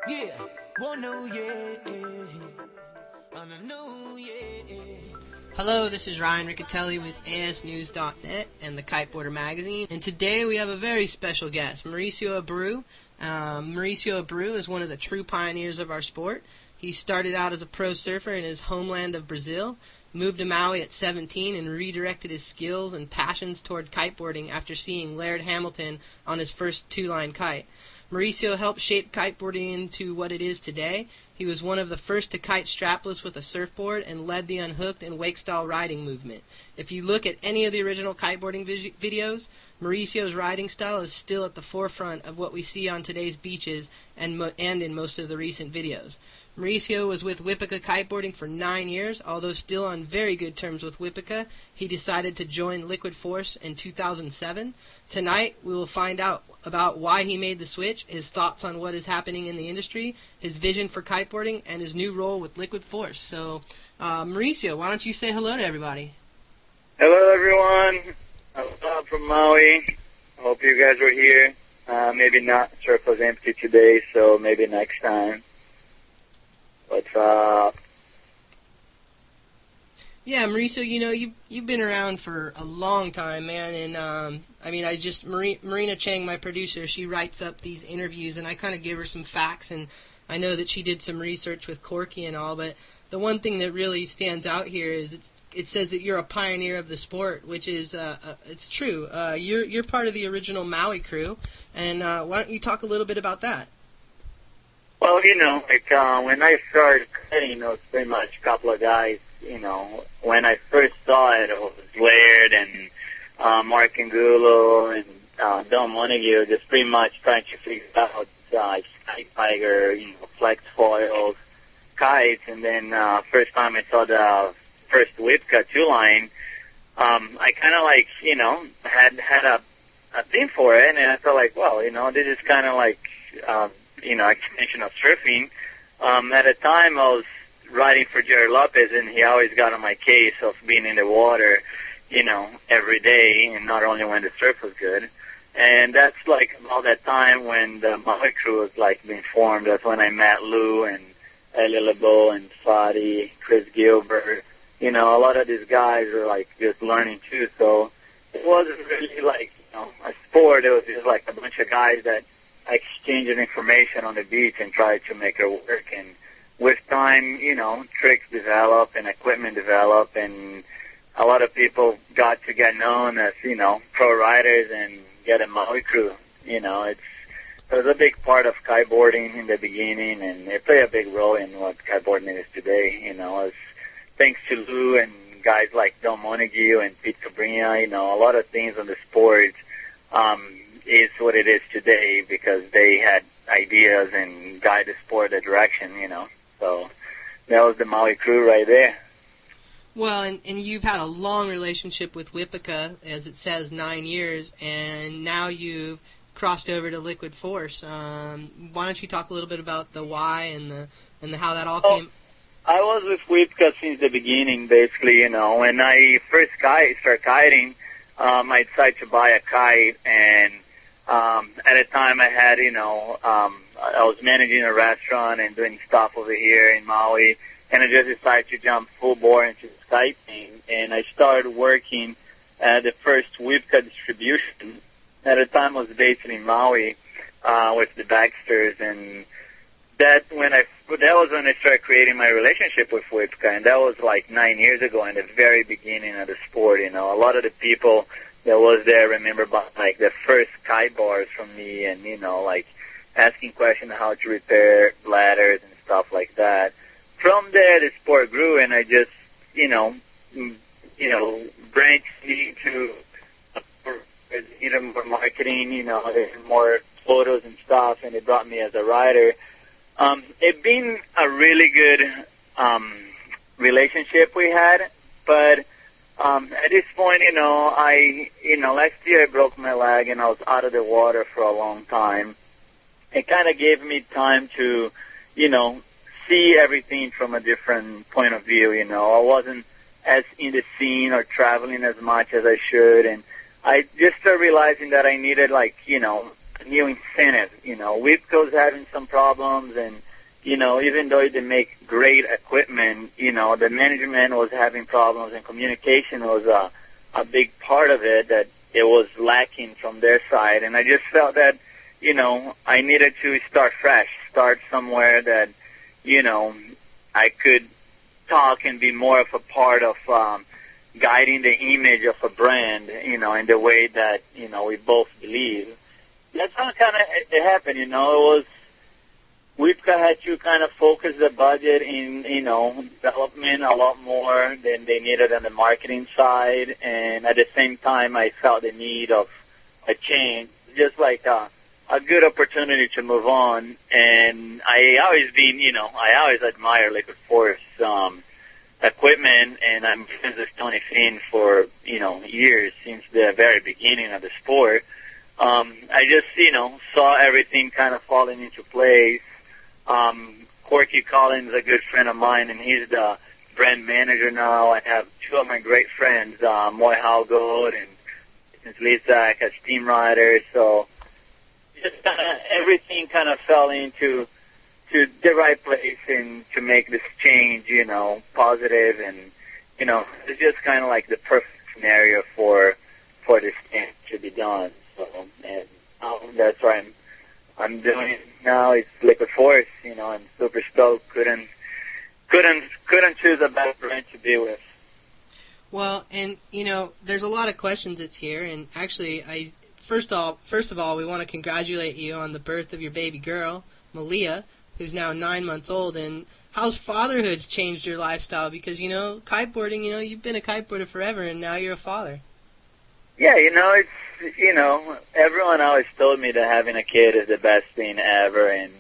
Yeah, well, no, yeah, I know, yeah. Hello, this is Ryan Riccitelli with ASNews.net and the Kiteboarder magazine, and today we have a very special guest, Mauricio Abreu. Mauricio Abreu is one of the true pioneers of our sport. He started out as a pro surfer in his homeland of Brazil, moved to Maui at 17, and redirected his skills and passions toward kiteboarding after seeing Laird Hamilton on his first two-line kite. Mauricio helped shape kiteboarding into what it is today. He was one of the first to kite strapless with a surfboard and led the unhooked and wakestyle riding movement. If you look at any of the original kiteboarding videos, Mauricio's riding style is still at the forefront of what we see on today's beaches and in most of the recent videos. Mauricio was with Wipika kiteboarding for 9 years. Although still on very good terms with Wipika, he decided to join Liquid Force in 2007. Tonight, we will find out about why he made the switch, his thoughts on what is happening in the industry, his vision for kiteboarding, and his new role with Liquid Force. So, Mauricio, why don't you say hello to everybody? Hello, everyone. I'm from Maui. I hope you guys were here. Maybe not. Surf was empty today, so maybe next time. What's up? Yeah, Mauricio, you know, you've been around for a long time, man, and Marina Chang, my producer, she writes up these interviews, and I kind of give her some facts, and I know that she did some research with Corky and all, but the one thing that really stands out here is it says that you're a pioneer of the sport, which is it's true. You're part of the original Maui crew, and why don't you talk a little bit about that? Well, you know, like when I started kiting, it was pretty much a couple of guys. You know, when I first saw it, it was Laird and Mark Angulo and Don Montague, just pretty much trying to figure out Sky Tiger, you know, flex foils, kites, and then first time I saw the first Wipika two-line, I kind of like, you know, had a thing for it, and I felt like, well, you know, this is kind of like, you know, extension of surfing. At the time, I was riding for Jerry Lopez, and he always got on my case of being in the water, you know, every day, and not only when the surf was good. And that's like about that time when the Maui crew was like being formed. That's when I met Lou and Eli LeBeau and Fadi, Chris Gilbert. You know, a lot of these guys were like just learning too. So it wasn't really like, you know, a sport. It was just like a bunch of guys that exchanged information on the beach and tried to make it work. And with time, you know, tricks develop and equipment develop, and a lot of people got to get known as, you know, pro riders and get a Maui crew. You know, it was a big part of kiteboarding in the beginning, and it played a big role in what kiteboarding is today. You know, as thanks to Lou and guys like Don Montague and Pete Cabrinha, you know, a lot of things on the sport is what it is today because they had ideas and guided the sport a direction, you know. So that was the Maui crew right there. Well, and you've had a long relationship with Wipika, as it says, 9 years, and now you've crossed over to Liquid Force. Why don't you talk a little bit about the why and the how that all came? I was with Wipika since the beginning, basically. You know, when I first started kiting, I decided to buy a kite, and at the time I had, you know, I was managing a restaurant and doing stuff over here in Maui, and I just decided to jump full bore into the kite thing, and I started working at the first Wipika distribution. At the time I was based in Maui with the Baxters, and that was when I started creating my relationship with Wipika, and that was like 9 years ago in the very beginning of the sport. You know, a lot of the people that was there remember about like the first kite bars from me, and you know, like asking questions how to repair ladders and stuff like that. From there, the sport grew, and I just, you know, branched into even more marketing, you know, more photos and stuff, and it brought me as a rider. It's been a really good relationship we had, but at this point, you know, last year I broke my leg and I was out of the water for a long time. It kind of gave me time to, you know, see everything from a different point of view. You know, I wasn't as in the scene or traveling as much as I should, and I just started realizing that I needed, like, you know, a new incentive. You know, Wipika's having some problems, and you know, even though they make great equipment, you know, the management was having problems, and communication was a big part of it that it was lacking from their side. And I just felt that, you know, I needed to start fresh, start somewhere that, you know, I could talk and be more of a part of guiding the image of a brand, you know, in the way that, you know, we both believe. That's how kind of it happened, you know. It was, Wipika had to kind of focus the budget in, you know, development a lot more than they needed on the marketing side, and at the same time, I felt the need of a change, just like a good opportunity to move on. And I always admire Liquid Force equipment, and I'm friends with Tony Finn for, you know, years, since the very beginning of the sport. I just, you know, saw everything kind of falling into place. Corky Collins is a good friend of mine, and he's the brand manager now. I have two of my great friends, Moy Halgood and since Lisa as team riders. So just kind of everything kind of fell into the right place and to make this change, you know, positive, and you know, it's just kind of like the perfect scenario for this thing to be done. So, and that's why I'm doing it now. It's Liquid Force, you know. I'm super stoked. Couldn't choose a better brand to be with. Well, and you know, there's a lot of questions that's here, and actually, first of all, we want to congratulate you on the birth of your baby girl, Malia, who's now 9 months old. And how's fatherhood changed your lifestyle? Because, you know, kiteboarding, you know, you've been a kiteboarder forever, and now you're a father. Yeah, you know, it's, you know, everyone always told me that having a kid is the best thing ever, and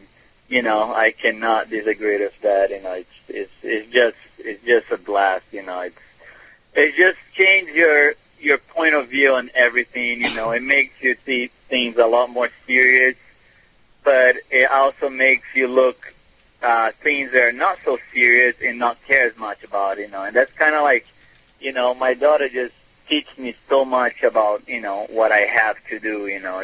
you know, I cannot disagree with that. You know, it's just a blast. You know, it just changed your point of view on everything. You know, it makes you see things a lot more serious, but it also makes you look things that are not so serious and not care as much about. You know, and that's kind of like, you know, my daughter just teach me so much about, you know, what I have to do, you know.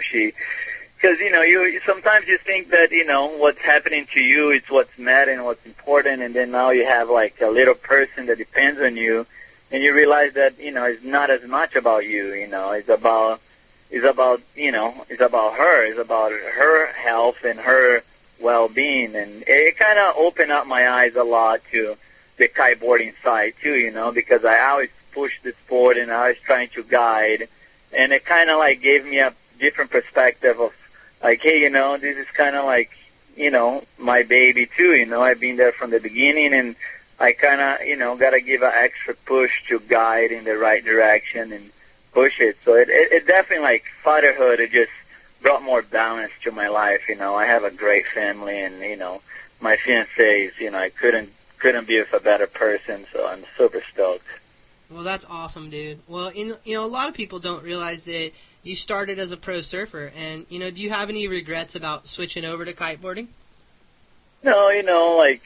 Because, you know, you sometimes you think that, you know, what's happening to you is what's matter and what's important, and then now you have, like, a little person that depends on you, and you realize that, you know, it's not as much about you, you know. It's about, you know, it's about her. It's about her health and her well-being, and it kind of opened up my eyes a lot to the kiteboarding side, too, you know, because I always push the sport and I was trying to guide, and it kind of like gave me a different perspective of like, hey, you know, this is kind of like, you know, my baby too, you know. I've been there from the beginning, and I kind of, you know, got to give an extra push to guide in the right direction and push it. So it definitely, like, fatherhood, it just brought more balance to my life, you know. I have a great family, and, you know, my fiancé is, you know, I couldn't be with a better person, so I'm super stoked. Well, that's awesome, dude. Well, you know, a lot of people don't realize that you started as a pro surfer, and, you know, do you have any regrets about switching over to kiteboarding? No, you know, like,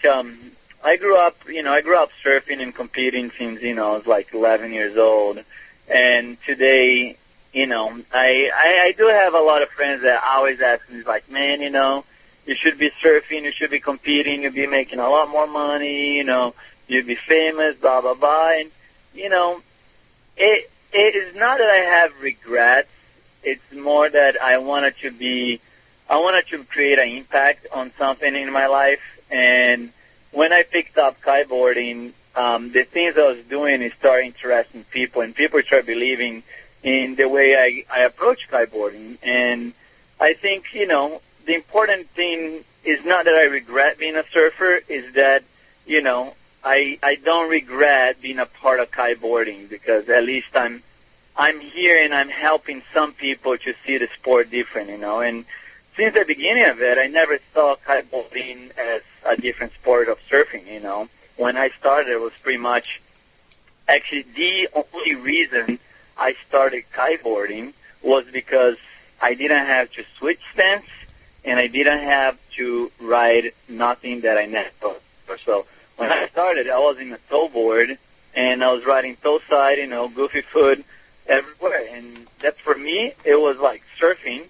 I grew up surfing and competing since, you know, I was like 11 years old, and today, you know, I do have a lot of friends that always ask me, like, man, you know, you should be surfing, you should be competing, you'll be making a lot more money, you know, you'll be famous, blah, blah, blah, and, you know, it is not that I have regrets. It's more that I wanted to create an impact on something in my life. And when I picked up kiteboarding, the things I was doing is start interesting people, and people start believing in the way I approach kiteboarding. And I think, you know, the important thing is not that I regret being a surfer, is that, you know, I don't regret being a part of kiteboarding, because at least I'm here and I'm helping some people to see the sport different, you know. And since the beginning of it, I never saw kiteboarding as a different sport of surfing, you know. When I started, it was pretty much, actually the only reason I started kiteboarding was because I didn't have to switch stance, and I didn't have to ride nothing that I never saw. So when I started, I was in a toe board, and I was riding toe side, you know, goofy foot everywhere. And that, for me, it was like surfing,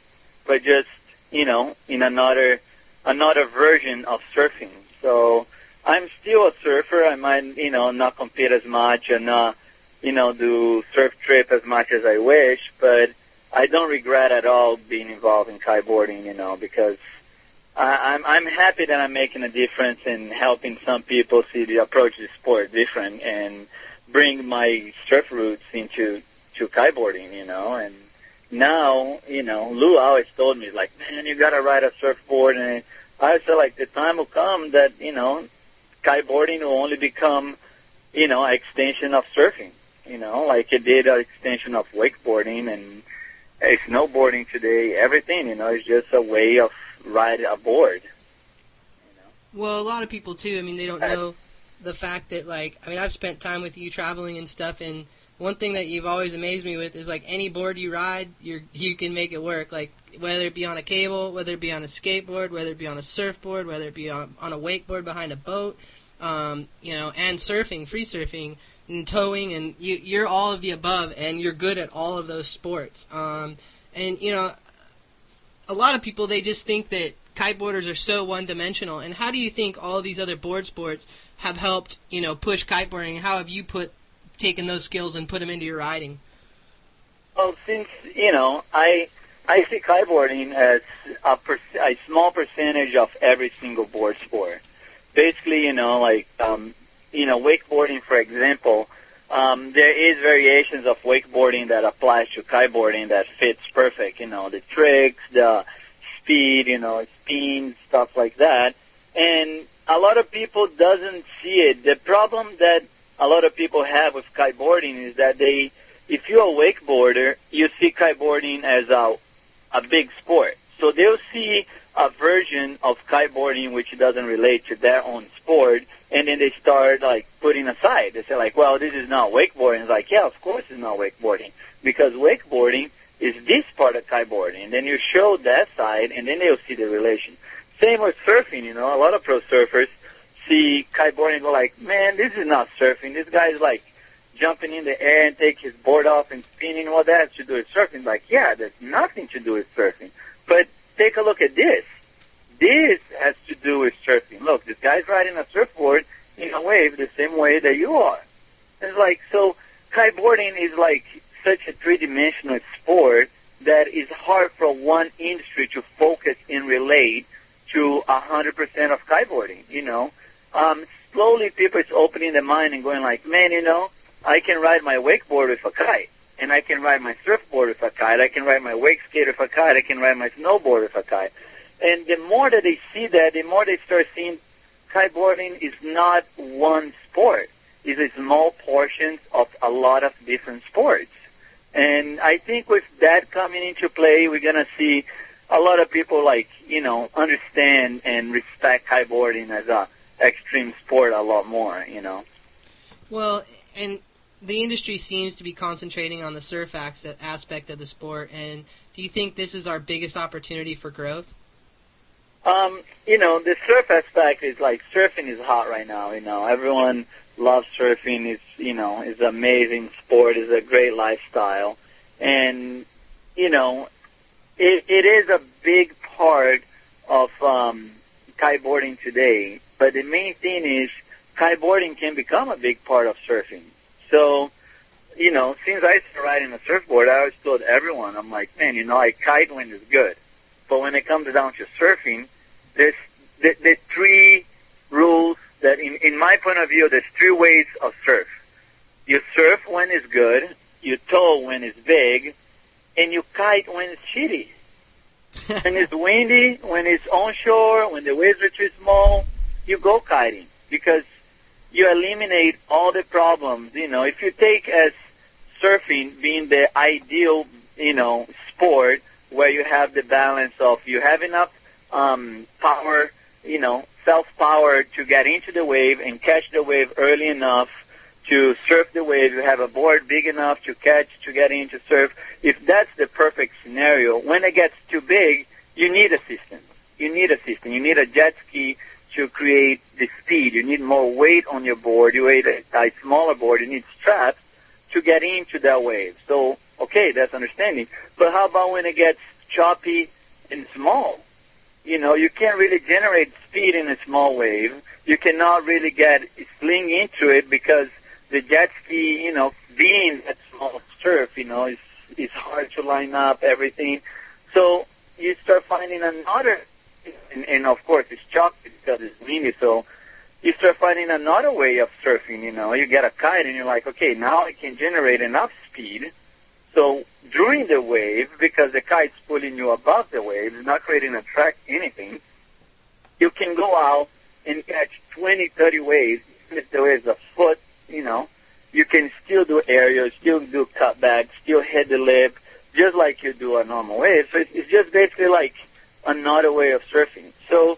but just in another version of surfing. So I'm still a surfer. I might, not compete as much and not, do surf trip as much as I wish, but I don't regret at all being involved in kiteboarding, because I'm happy that I'm making a difference in helping some people approach the sport different and bring my surf roots into kiteboarding, and now, Lou always told me, like, man, you gotta ride a surfboard, and I feel like the time will come that, kiteboarding will only become, an extension of surfing, like it did an extension of wakeboarding and snowboarding today, everything, is just a way of riding a board. Well, a lot of people, too, they don't know the fact that, I've spent time with you traveling and stuff, and one thing that you've always amazed me with is, any board you ride, you can make it work, whether it be on a cable, whether it be on a skateboard, whether it be on a surfboard, whether it be on a wakeboard behind a boat, and surfing, free surfing, and towing, and you're all of the above, and you're good at all of those sports. A lot of people, they just think that kiteboarders are so one-dimensional, and how do you think all of these other board sports have helped, push kiteboarding? How have you taken those skills and put them into your riding? Well, since, I see kiteboarding as a small percentage of every single board sport. Basically, wakeboarding, for example, there is variations of wakeboarding that applies to kiteboarding that fits perfect, the tricks, the speed, spin, stuff like that. And a lot of people doesn't see it. The problem that a lot of people have with kiteboarding is that if you're a wakeboarder, you see kiteboarding as a big sport. So they'll see a version of kiteboarding which doesn't relate to their own sport, and then they start, putting aside. They say, well, this is not wakeboarding. It's like, yeah, of course it's not wakeboarding, because wakeboarding is this part of kiteboarding. And then you show that side, and then they'll see the relation. Same with surfing, a lot of pro surfers see kiteboarding and go like, man, this is not surfing. This guy's, jumping in the air and take his board off and spinning. What that has to do with surfing? Yeah, there's nothing to do with surfing. But take a look at this. This has to do with surfing. Look, this guy's riding a surfboard in a wave the same way that you are. It's so kiteboarding is such a three-dimensional sport that is hard for one industry to focus and relate to 100% of kiteboarding, Slowly people is opening their mind and going man, I can ride my wakeboard with a kite, and I can ride my surfboard with a kite, I can ride my wake skate with a kite, I can ride my snowboard with a kite. And the more that they see that, the more they start seeing kiteboarding is not one sport. It's a small portion of a lot of different sports. And I think with that coming into play, we're going to see a lot of people understand and respect kiteboarding as a extreme sport a lot more, Well, and the industry seems to be concentrating on the surf aspect of the sport, and do you think this is our biggest opportunity for growth? The surf aspect is surfing is hot right now, everyone loves surfing. It's an amazing sport, it's a great lifestyle. And, it is a big part of kiteboarding today. But the main thing is kiteboarding can become a big part of surfing. So, since I started riding a surfboard, I always told everyone, I'm like, man, I kite when it's good. But when it comes down to surfing, there's the three rules that, in my point of view, there's three ways of surf. You surf when it's good, you tow when it's big, and you kite when it's shitty. When it's windy, when it's onshore, when the waves are too small, you go kiting, because you eliminate all the problems. If you take as surfing being the ideal, sport where you have the balance of you have enough power, self-power to get into the wave and catch the wave early enough to surf the wave. You have a board big enough to catch, to get in to surf. If that's the perfect scenario, when it gets too big, you need assistance. You need a jet ski to create the speed. You need more weight on your board. You need a smaller board. You need straps to get into that wave. So, okay, that's understanding. But how about when it gets choppy, and small. You know, you can't really generate speed in a small wave. You cannot really get sling into it because the jet ski, you know, being that small surf, you know, is hard to line up, everything. So you start finding another, and of course it's choppy because it's windy, so you start finding another way of surfing, you know. You get a kite and you're like, okay, now I can generate enough speed. So during the wave, because the kite's pulling you above the wave, it's not creating a track, anything, you can go out and catch 20, 30 waves. Even if the wave's a foot, you know, you can still do aerial, still do cutback, still hit the lip, just like you do a normal wave. So it's just basically like another way of surfing. So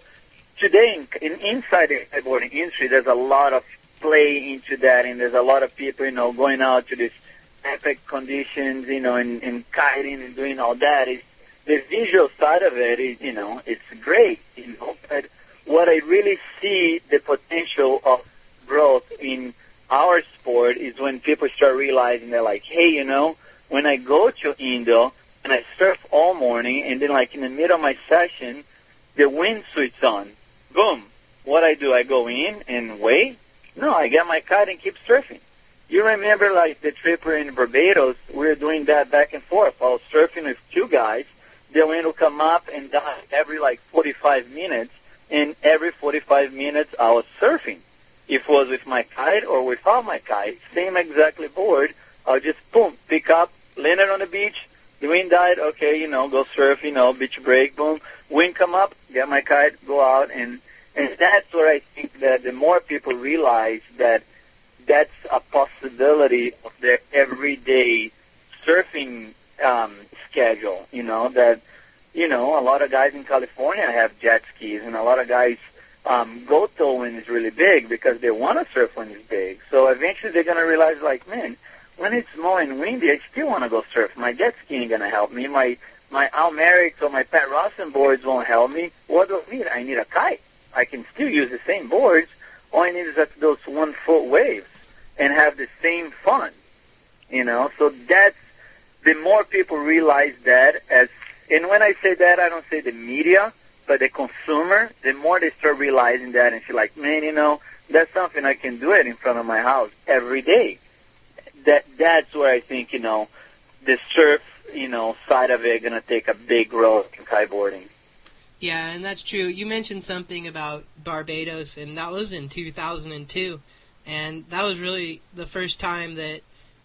today, inside the kiteboarding industry, there's a lot of play into that, and there's a lot of people, you know, going out to these epic conditions, you know, and kiting and doing all that. The visual side of it is, you know, it's great, you know, but what I really see the potential of growth in our sport is when people start realizing they're like, hey, you know, when I go to Indo and I surf all morning and then like in the middle of my session, the wind switches on. Boom. What I do, I go in and wait? No, I get my kite and keep surfing. You remember, like, the trip we're in Barbados, we were doing that back and forth. I was surfing with two guys. The wind would come up and die every, like, 45 minutes, and every 45 minutes I was surfing. If it was with my kite or without my kite, same exactly board, I'll just, boom, pick up, land it on the beach, the wind died, okay, you know, go surf, you know, beach break, boom. Wind come up, get my kite, go out, and that's where I think that the more people realize that that's a possibility of their everyday surfing schedule, you know, that, you know, a lot of guys in California have jet skis, and a lot of guys go tow when it's really big because they want to surf when it's big. So eventually they're going to realize, like, man, when it's small and windy, I still want to go surf. My jet ski ain't going to help me. My Al Merrick's or my Pat Rawson boards won't help me. What do I need? I need a kite. I can still use the same boards. All I need is those 1 foot waves and have the same fun, you know. So that's, the more people realize that, and when I say that, I don't say the media, but the consumer, the more they start realizing that and feel like, man, you know, that's something I can do it in front of my house every day. That's where I think, you know, the surf, you know, side of it going to take a big role in kiteboarding. Yeah, and that's true. You mentioned something about Barbados, and that was in 2002. And that was really the first time that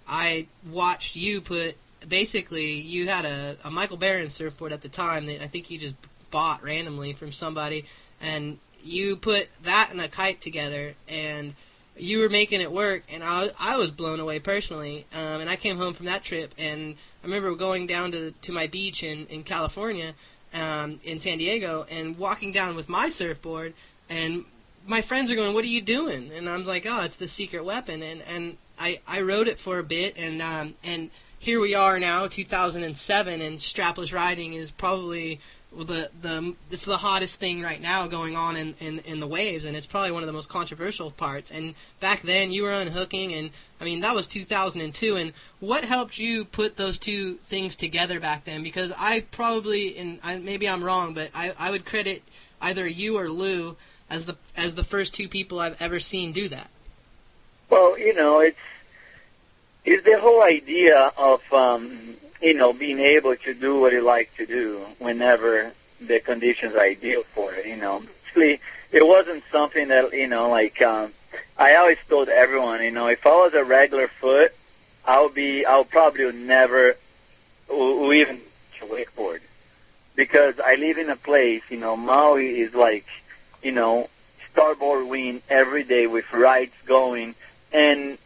I watched you put, basically, you had a Michael Barron surfboard at the time that I think you just bought randomly from somebody, and you put that and a kite together, and you were making it work, and I was blown away personally. And I came home from that trip, and I remember going down to my beach in California, in San Diego, and walking down with my surfboard, and my friends are going, "What are you doing?" And I'm like, "Oh, it's the secret weapon." And I rode it for a bit, and here we are now, 2007, and strapless riding is probably it's the hottest thing right now going on in the waves, and it's probably one of the most controversial parts. And back then, you were unhooking, and I mean that was 2002. And what helped you put those two things together back then? Because I probably, and maybe I'm wrong, but I would credit either you or Lou as the first two people I've ever seen do that. Well, you know, it's the whole idea of you know, being able to do what you like to do whenever the conditions are ideal for it. You know, basically, it wasn't something that, you know, like I always told everyone, you know, if I was a regular foot, I'll probably never even wakeboard, because I live in a place, you know, Maui is like, you know, starboard wind every day with rides going, and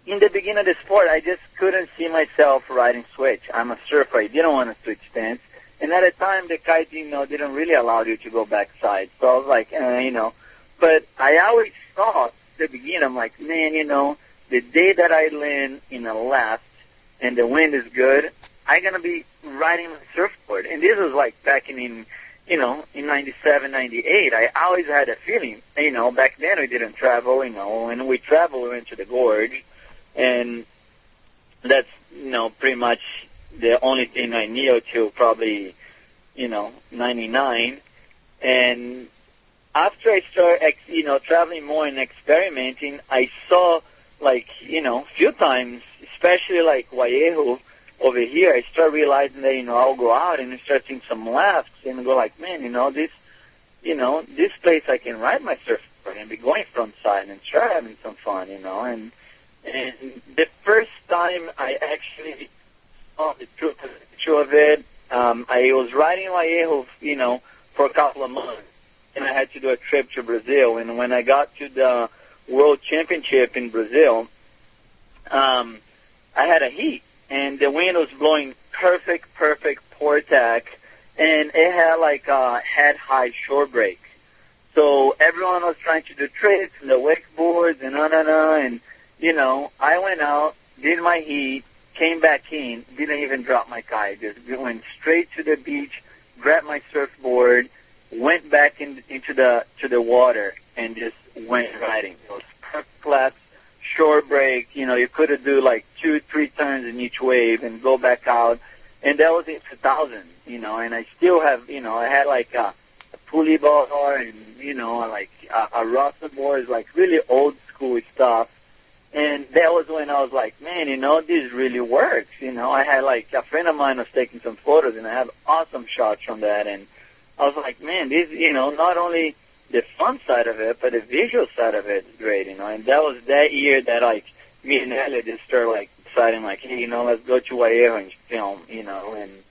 in the beginning of the sport, I just couldn't see myself riding switch. I'm a surfer. I didn't want to switch stance. And at the time, the kite, you know, didn't really allow you to go backside. So I was like, you know. But I always thought, at the beginning, I'm like, man, you know, the day that I land in a left and the wind is good, I'm going to be riding my surfboard. And this was like back in you know, in 97, 98. I always had a feeling, you know, back then we didn't travel, you know. When we traveled, we went to the gorge. And that's, you know, pretty much the only thing I knew to probably '99, and after I started, traveling more and experimenting, I saw, like, few times, especially like Vallejo over here, I start realizing that, I'll go out and start seeing some lefts and go like, man, this place I can ride my surfboard and be going front side and start having some fun, and the first time I actually saw the truth of it, I was riding Vallejo, for a couple of months, and I had to do a trip to Brazil, and when I got to the World Championship in Brazil, I had a heat, and the wind was blowing perfect port tack, and it had like a head-high shore break. So everyone was trying to do tricks and the wakeboards and and I went out, did my heat, came back in, didn't even drop my kite, just went straight to the beach, grabbed my surfboard, went back into the water, and just went riding. It was perfect class, shore break. You could do like 2-3 turns in each wave and go back out. And that was in 2000, and I still have, I had like a pulley bar and, like a roster board, like really old school stuff. And that was when I was like, man, this really works. I had like a friend of mine was taking some photos, and I have awesome shots from that. And I was like, man, this, not only the fun side of it, but the visual side of it is great, And that was that year that, like, me and Elliot just started, like, deciding, like, hey, let's go to Vallejo and film, And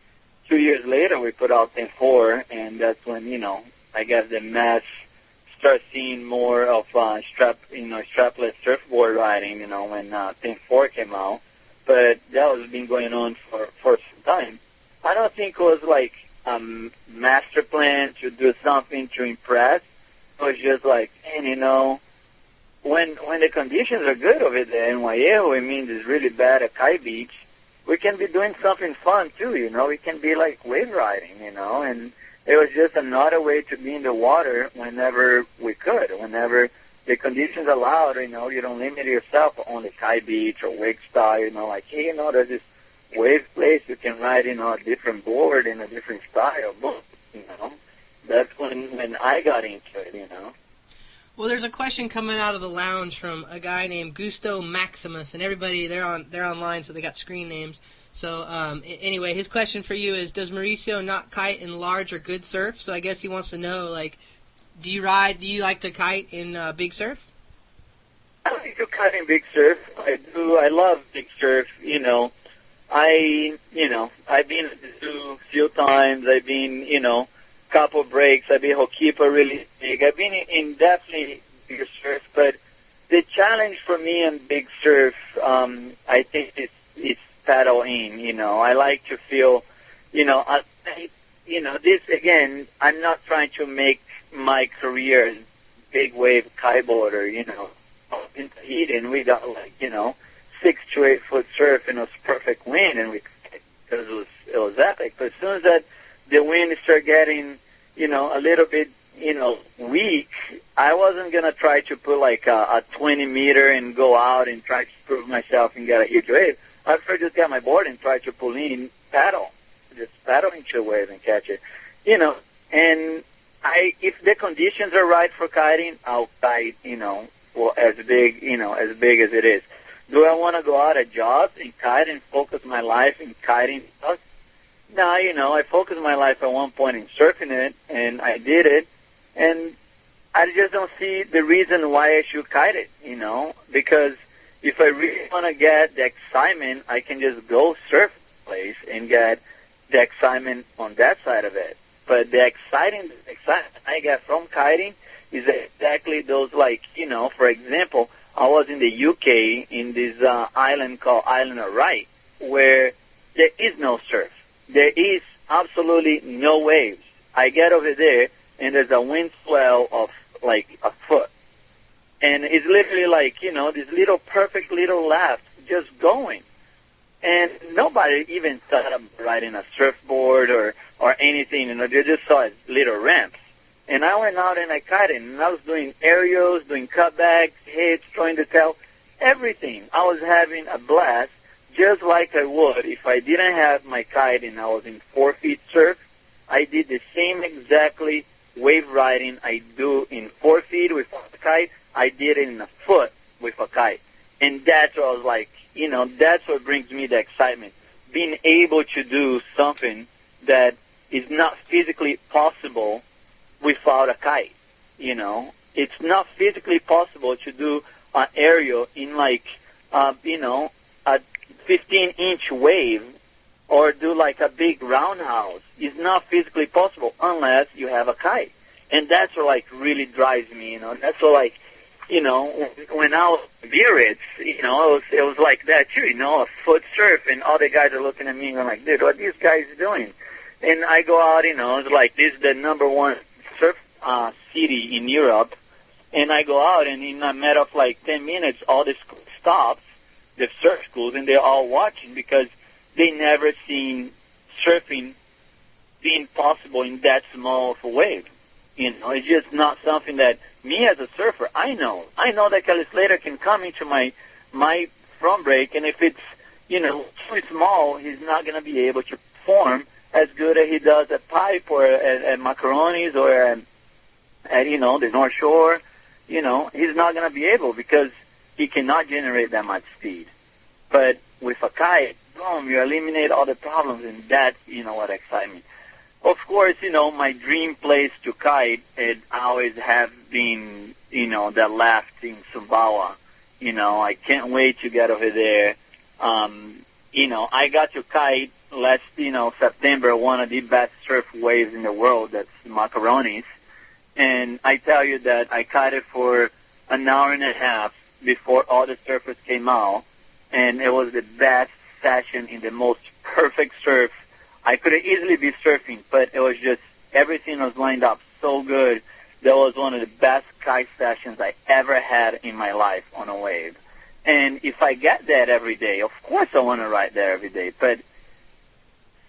2 years later, we put out 10-4, and that's when, I guess the mass start seeing more of strapless surfboard riding, when 10-4 came out. But that was been going on for some time. I don't think it was like a master plan to do something to impress. It was just like, man, when the conditions are good over there in Vallejo, it means it's really bad at Kite Beach, we can be doing something fun too, We can be like wave riding, and it was just another way to be in the water whenever we could, whenever the conditions allowed, you don't limit yourself on the Kite Beach or wakestyle, like, hey, there's this wave place you can ride, a different board in a different style, That's when I got into it, Well, there's a question coming out of the lounge from a guy named Gusto Maximus, and everybody they're online, so they got screen names. So anyway, his question for you is: does Mauricio not kite in large or good surf? So I guess he wants to know, like, do you like to kite in big surf? I like to kite in big surf. I do. I love big surf. I've been to the zoo a few times. I've been, couple breaks. I've been Hokipa really big. I've been in definitely bigger surf, but the challenge for me in big surf, I think it's paddle in. I like to feel, this again. I'm not trying to make my career as big wave kiteboarder. In Tahiti, we got like 6 to 8 foot surf, and it was perfect wind, and because it was epic. But as soon as the wind started getting, a little bit, weak, I wasn't going to try to put like a 20 meter and go out and try to prove myself and get a huge wave. I prefer just get my board and try to pull in, just paddle into a wave and catch it, and if the conditions are right for kiting, I'll kite, as big as it is. Do I want to go out at jobs and kite and focus my life in kiting? No, I focused my life at one point in surfing it, and I did it, and I just don't see the reason why I should kite it, because if I really want to get the excitement, I can just go surf the place and get the excitement on that side of it. But the excitement I get from kiting is exactly those, like, for example, I was in the UK in this island called Island of Wight, where there is no surf. There is absolutely no waves. I get over there, and there's a wind swell of like a foot. And it's literally like, this little perfect little laugh just going. And nobody even thought of riding a surfboard or anything, they just saw it little ramps. And I went out and I kited, and I was doing aerials, doing cutbacks, hits, throwing the tail, everything. I was having a blast, just like I would if I didn't have my kite and I was in 4 feet surf. I did the same exactly wave riding I do in 4 feet with a kite. I did it in a foot with a kite. And that's what I was like, you know, that's what brings me the excitement. Being able to do something that is not physically possible without a kite, you know. It's not physically possible to do an aerial in like, you know, a 15-inch wave or do like a big roundhouse. It's not physically possible unless you have a kite. And that's what like really drives me, you know. That's what like, you know, when I was in Biarritz, you know, it was like that too, you know, a foot surf, and all the guys are looking at me and I'm like, dude, what are these guys doing? And I go out, you know, it's like this is the number one surf city in Europe, and I go out, and in a matter of like 10 minutes, all the school stops, the surf schools, and they're all watching because they never seen surfing being possible in that small of a wave. You know, it's just not something that me as a surfer, I know that Kelly Slater can come into my front break, and if it's, you know, too small, he's not going to be able to perform as good as he does at Pipe or at Macaroni's or at, you know, the North Shore. You know, he's not going to be able because he cannot generate that much speed. But with a kite, boom, you eliminate all the problems, and that's, you know, what excites me. Of course, you know, my dream place to kite, it always have been, you know, the left in Sumbawa. You know, I can't wait to get over there. You know, I got to kite last, you know, September, one of the best surf waves in the world, that's Macaroni's. And I tell you that I kited for an hour and a half before all the surfers came out, and it was the best session in the most perfect surf. I could have easily be surfing, but it was just, everything was lined up so good. That was one of the best kite sessions I ever had in my life on a wave. And if I get that every day, of course I want to ride there every day. But as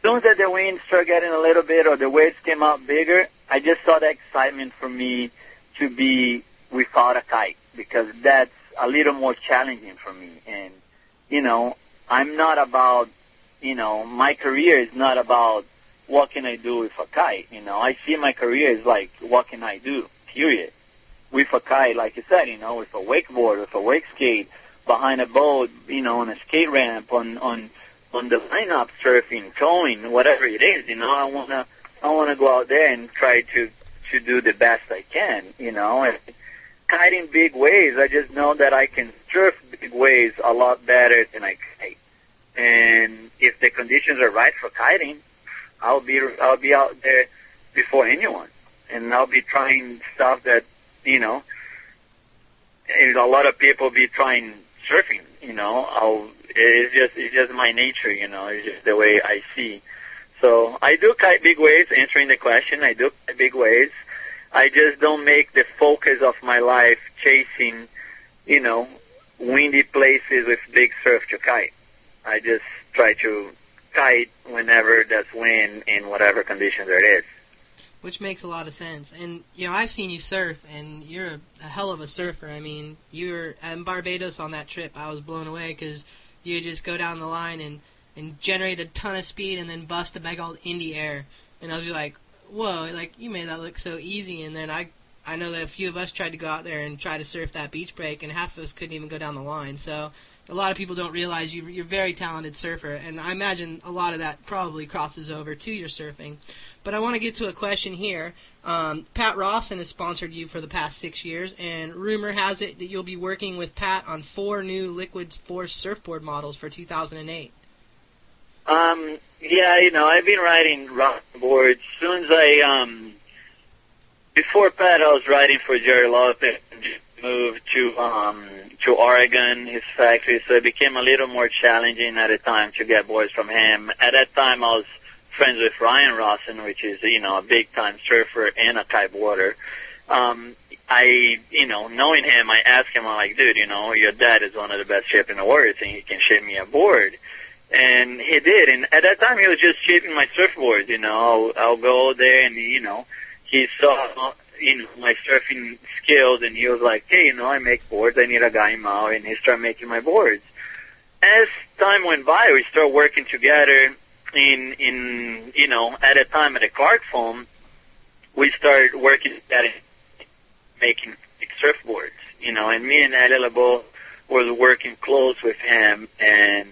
soon as the wind started getting a little bit or the waves came out bigger, I just saw the excitement for me to be without a kite, because that's a little more challenging for me. And, you know, I'm not about, you know, my career is not about what can I do with a kite. You know, I see my career as like, what can I do, period. With a kite, like you said, you know, with a wakeboard, with a wake skate, behind a boat, you know, on a skate ramp, on the lineup surfing, towing, whatever it is, you know, I wanna go out there and try to do the best I can, you know. And kiting big waves, I just know that I can surf big waves a lot better than I kite. And if the conditions are right for kiting, I'll be out there before anyone, and I'll be trying stuff that, you know, and a lot of people be trying surfing. You know, it's just my nature. You know, it's just the way I see. So I do kite big waves. Answering the question, I do kite big waves. I just don't make the focus of my life chasing, you know, windy places with big surf to kite. I just try to kite whenever there's wind in whatever condition there is. Which makes a lot of sense. And, you know, I've seen you surf, and you're a hell of a surfer. I mean, you were in Barbados on that trip. I was blown away because you just go down the line and generate a ton of speed and then bust a big old indie air. And I was like, whoa, like, you made that look so easy. And then I know that a few of us tried to go out there and try to surf that beach break, and half of us couldn't even go down the line. So a lot of people don't realize you're a very talented surfer, and I imagine a lot of that probably crosses over to your surfing. But I want to get to a question here. Pat Rawson has sponsored you for the past 6 years, and rumor has it that you'll be working with Pat on 4 new Liquid Force surfboard models for 2008. Yeah, you know, I've been riding rock boards. Soon as before Pat, I was riding for Jerry Lopez, and moved to Oregon, his factory, so it became a little more challenging at the time to get boards from him. At that time, I was friends with Ryan Rawson, which is, you know, a big-time surfer and a kiteboarder. I, you know, knowing him, I asked him, I'm like, dude, you know, your dad is one of the best shippers in the world. You think he can ship me a board? And he did. And at that time, he was just shipping my surfboards, you know. I'll go there and, you know, he saw, you know, my surfing skills, and he was like, hey, you know, I make boards. I need a guy in Maui, and he started making my boards. As time went by, we started working together, in at a time at the Clark Foam, we started working at making surfboards, and me and Ali Labo was working close with him, and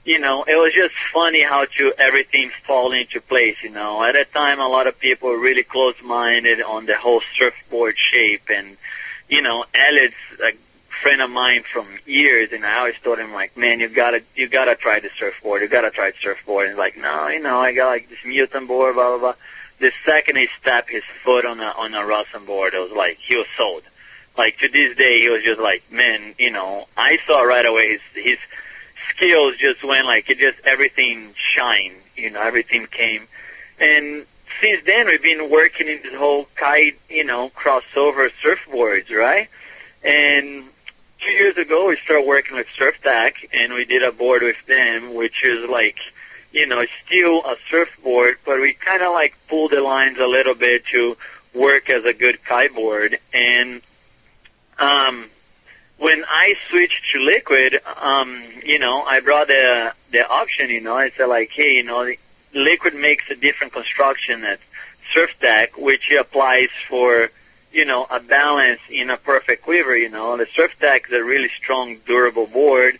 it was just funny how everything fall into place. At that time, a lot of people were really close-minded on the whole surfboard shape, and Elliot's a friend of mine from years, and I always told him, like, man, you gotta try the surfboard. You gotta try the surfboard. And he's like, no, I got like this Mutant board, blah blah blah. The second he stepped his foot on a Russian board, it was like he was sold. Like, to this day, he was just like, man, I saw right away his skills just went like everything shined, everything came. And since then, we've been working in this whole kite, crossover surfboards, right? And 2 years ago, we started working with SurfTech, and we did a board with them, which is like, still a surfboard, but we kind of like pulled the lines a little bit to work as a good kiteboard. And when I switched to liquid, I brought the option, I said like, hey, liquid makes a different construction at SurfTech, which applies for, a balance in a perfect quiver, The SurfTech is a really strong, durable board,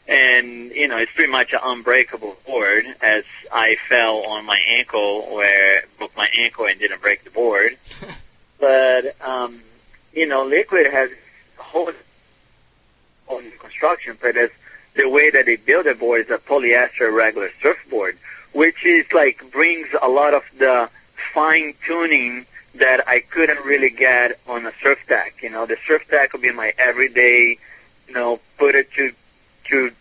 and, it's pretty much an unbreakable board, as I fell on my ankle, where I broke my ankle and didn't break the board. But, liquid has a whole construction, but as the way that they build a board is a polyester regular surfboard, which is like brings a lot of the fine tuning that I couldn't really get on a SurfTech. The SurfTech would be my everyday, put it through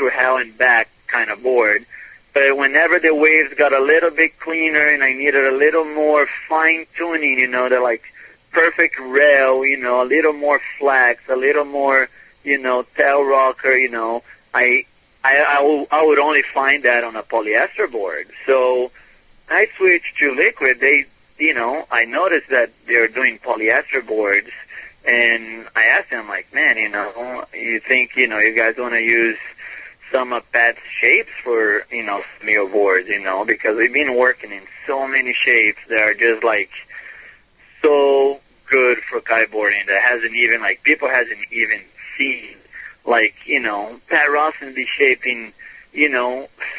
hell and back kind of board. But whenever the waves got a little bit cleaner and I needed a little more fine tuning, the like perfect rail, a little more flex, a little more, tail rocker, I would only find that on a polyester board. So I switched to liquid. I noticed that they're doing polyester boards, and I asked them, like, man, you think, you guys want to use some of Pat's shapes for, some of your boards, because we've been working in so many shapes that are just, like, so good for kiteboarding that people hasn't even seen. Like, Pat Rawson be shaping,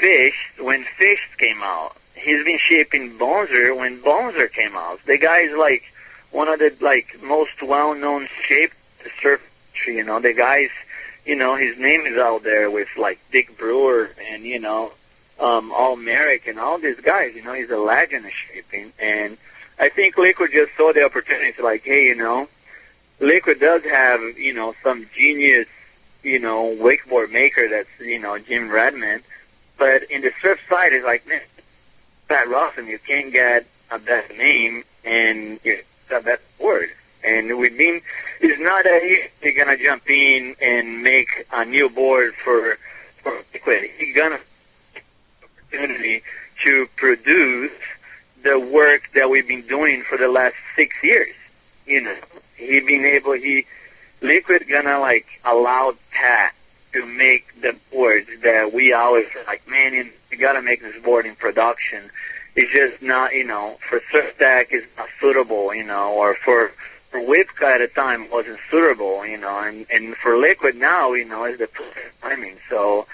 fish when fish came out. He's been shaping Bonzer when Bonzer came out. The guy is like one of the most well-known shape surf tree. The guy's, his name is out there with like Dick Brewer and All Merrick and all these guys. He's a legend of shaping. And I think Liquid just saw the opportunity to like, hey, Liquid does have some genius wakeboard maker that's Jim Redmond, but in the surf side it's like, man, Pat Rawson, you can't get a better name and you got that word. And it's not that he's gonna jump in and make a new board for Liquid. He's gonna have the opportunity to produce the work that we've been doing for the last 6 years. Liquid gonna allow Pat to make the boards that we always like, man, you gotta make this board in production. It's just not, for SurfTech it's not suitable, or for Wipika at the time wasn't suitable, and for Liquid now, is the perfect timing. So,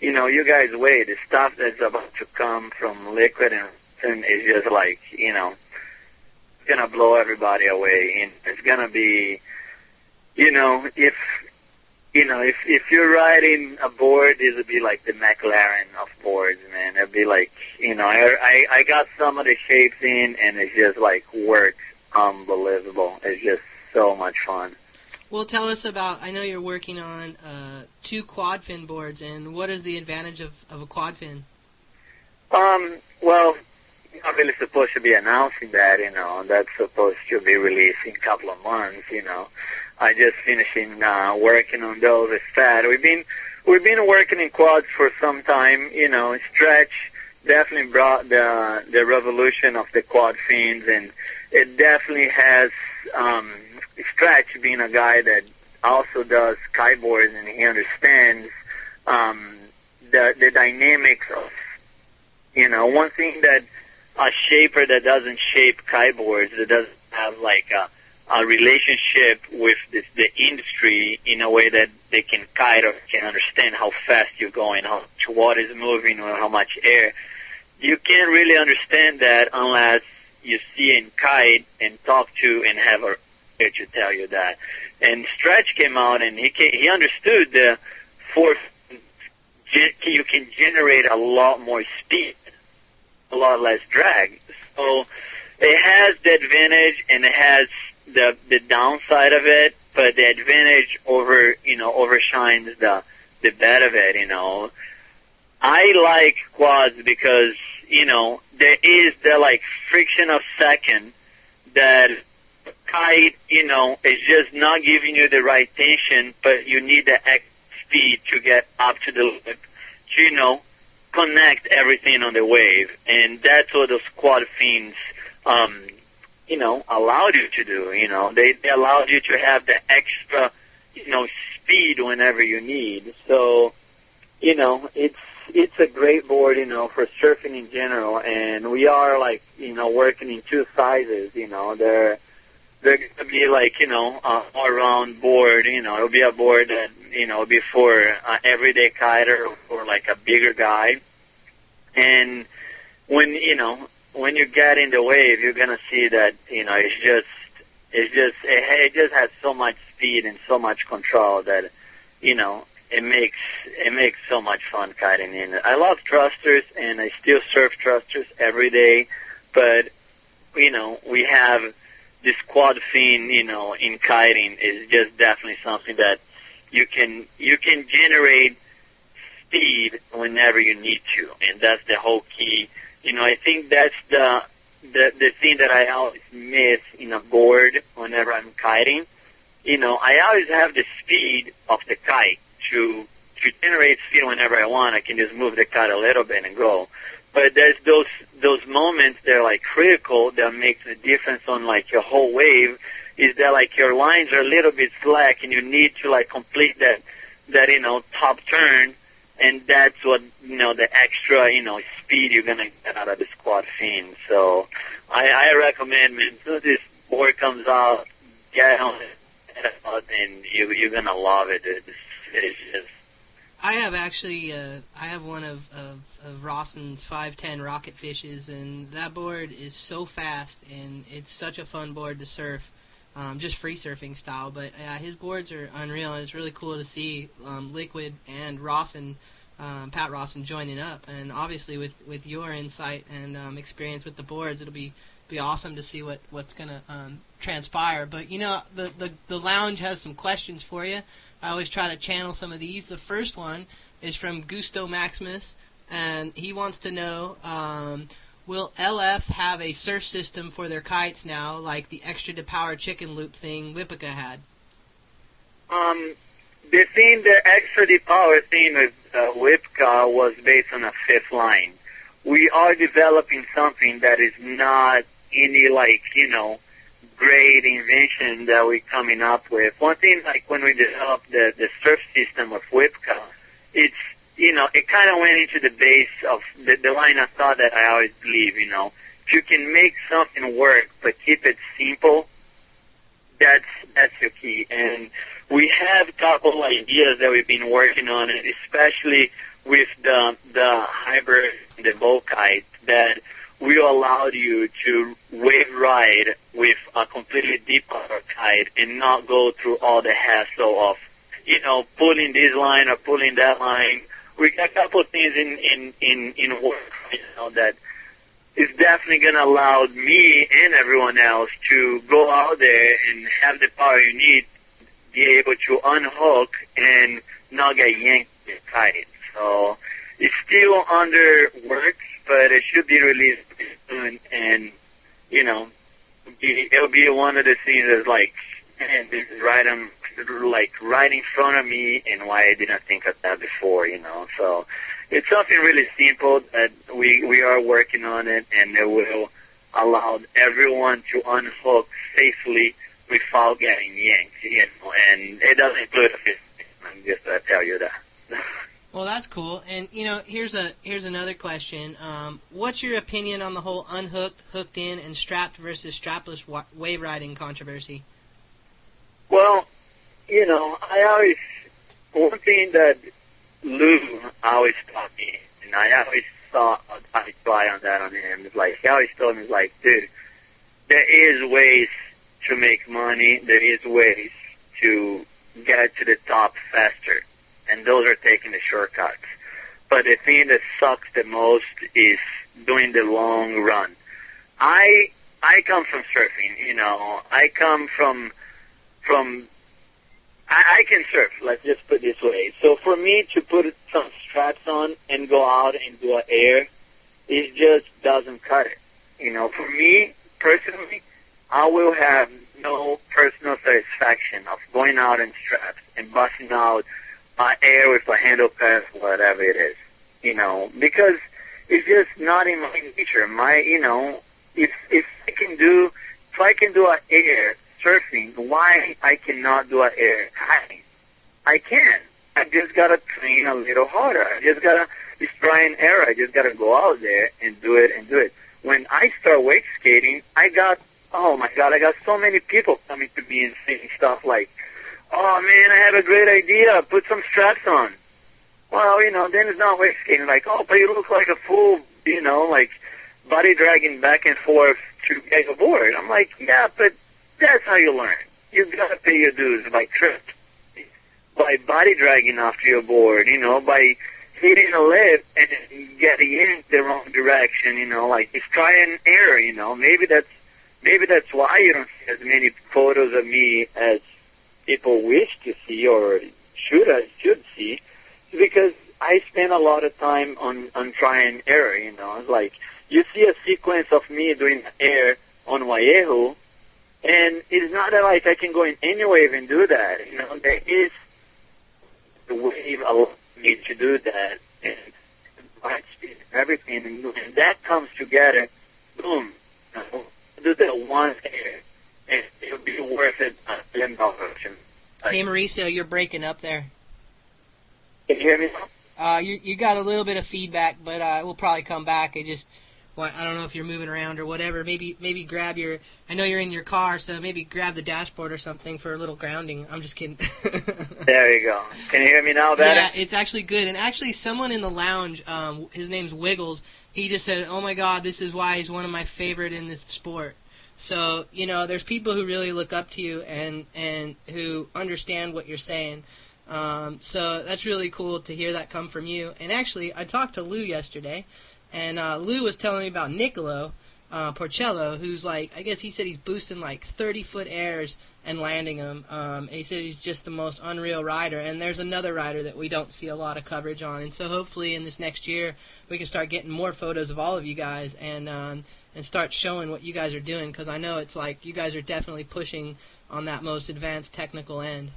you guys wait. The stuff that's about to come from Liquid and is just it's gonna blow everybody away, and it's gonna be, if you're riding a board, this would be like the McLaren of boards, man. It'd be like, I got some of the shapes in, and it's just works unbelievable. It's just so much fun. Well, tell us about, I know you're working on 2 quad fin boards, and what is the advantage of a quad fin? Well, you're not really supposed to be announcing that, that's supposed to be released in a couple of months, I just finishing working on those as Pat. We've been working in quads for some time. Stretch definitely brought the revolution of the quad fins, and it definitely has Stretch being a guy that also does kiteboards, and he understands the dynamics of You know, one thing that a shaper that doesn't shape kiteboards, that doesn't have like a relationship with the industry in a way that they can kite or can understand how fast you're going, how much water is moving, or how much air. You can't really understand that unless you see and kite and talk to and have a here to tell you that. And Stretch came out and he understood the force. You can generate a lot more speed, a lot less drag. So it has the advantage and it has the downside of it, but the advantage overshines the bad of it. You know, I like quads because there is the like friction of second that kite is just not giving you the right tension, but you need the extra speed to get up to the lip to connect everything on the wave, and that's what those quad fins allowed you to do. They allowed you to have the extra speed whenever you need. So it's a great board for surfing in general, and we are like working in two sizes. They're going to be like, a all-round board. It'll be a board that, will be for an everyday kiter or like a bigger guy. And when you get in the wave, you're going to see that, it just has so much speed and so much control that, it makes so much fun kiting in it. I love thrusters, and I still surf thrusters every day, but, we have this quad fin, in kiting is just definitely something that you can generate speed whenever you need to, and that's the whole key. I think that's the thing that I always miss in a board whenever I'm kiting. I always have the speed of the kite to generate speed whenever I want. I can just move the kite a little bit and go. But there's those moments that are like critical that makes the difference on like your whole wave, is that like your lines are a little bit slack and you need to like complete that top turn, and that's what the extra speed you're gonna get out of the quad fin. So I recommend, man, as soon as this board comes out, get on it, and you're gonna love it. It's just. I have actually, I have one of Rawson's 510 Rocket Fishes, and that board is so fast, and it's such a fun board to surf, just free surfing style. But his boards are unreal, and it's really cool to see Liquid and Rawson, Pat Rawson, joining up. And obviously, with your insight and experience with the boards, it'll be awesome to see what's gonna transpire. But the lounge has some questions for you. I always try to channel some of these. The first one is from Gusto Maximus, and he wants to know, will LF have a surf system for their kites now, like the extra to power chicken loop thing Wipika had? The extra to power thing with Wipika was based on a fifth line. We are developing something that is not any great invention that we're coming up with. One thing, like when we developed the surf system of Wipika, it's, it kind of went into the base of the line of thought that I always believe, if you can make something work but keep it simple, that's the key. And we have a couple ideas that we've been working on, especially with the hybrid and the bow kite, that will allow you to wave ride with a completely deep water kite and not go through all the hassle of, pulling this line or pulling that line. We got a couple of things in work right now that is definitely going to allow me and everyone else to go out there and have the power you need, be able to unhook and not get yanked with the kite. So it's still under work, but it should be released soon, and it'll be one of the things that's like, man, this is right in front of me, and why I didn't think of that before, So it's something really simple that we are working on it, and it will allow everyone to unhook safely without getting yanked, and it doesn't include a fifth. I'm just to tell you that. Well, Well, that's cool. And here's another question. What's your opinion on the whole unhooked, hooked in, and strapped versus strapless wave riding controversy? Well, one thing that Lou always taught me, and I always thought I'd try on that on him, is like, he always told me, like, dude, there is ways to make money, there is ways to get to the top faster, and those are taking the shortcuts. But the thing that sucks the most is doing the long run. I come from surfing, I come from I can surf, let's just put it this way. So for me to put some straps on and go out and do an air, it just doesn't cut it. For me, personally, I will have no personal satisfaction of going out in straps and busting out air with a handle pass, whatever it is, because it's just not in my nature. If I can do an air surfing, why I cannot do an air kayaking? I can. I just gotta train a little harder. I just gotta, it's try and error. I just gotta go out there and do it. When I start wake skating, I got so many people coming to me and saying stuff like, oh man, I have a great idea, put some straps on. Well, then it's not wake skating, like, oh, but you look like a fool, like body dragging back and forth to get a board. I'm like, yeah, but that's how you learn. You gotta pay your dues by trips, by body dragging after your board, by hitting a lip and getting in the wrong direction, like it's try and error, Maybe that's why you don't see as many photos of me as people wish to see or should see, because I spend a lot of time on try and error, It's like you see a sequence of me doing air on Waiehu, and it's not that like I can go in any wave and do that. There is the wave allows me to do that, and right speed and everything, and when that comes together, boom, do that one air, and it'll be worth it $1 million. Hey, Mauricio, you're breaking up there. Can you hear me now? You got a little bit of feedback, but we'll probably come back. I don't know if you're moving around or whatever. Maybe grab I know you're in your car, so maybe grab the dashboard or something for a little grounding. I'm just kidding. There you go. Can you hear me now better? Yeah, it's actually good. And actually, someone in the lounge, his name's Wiggles, he just said, oh my God, this is why he's one of my favorite in this sport. So, there's people who really look up to you and who understand what you're saying. So that's really cool to hear that come from you. And actually, I talked to Lou yesterday, and Lou was telling me about Nicolo Porcello, who's like, I guess he said he's boosting like 30-foot airs and landing them. He said he's just the most unreal rider. And there's another rider that we don't see a lot of coverage on. And so hopefully in this next year, we can start getting more photos of all of you guys and start showing what you guys are doing, because I know it's like you guys are definitely pushing on that most advanced technical end.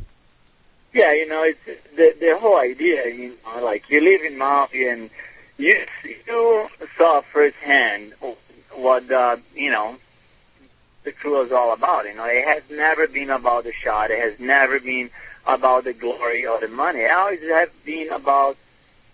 Yeah, it's the whole idea, like you live in Maui and you saw firsthand what, the crew is all about. It has never been about the shot. It has never been about the glory or the money. It always has been about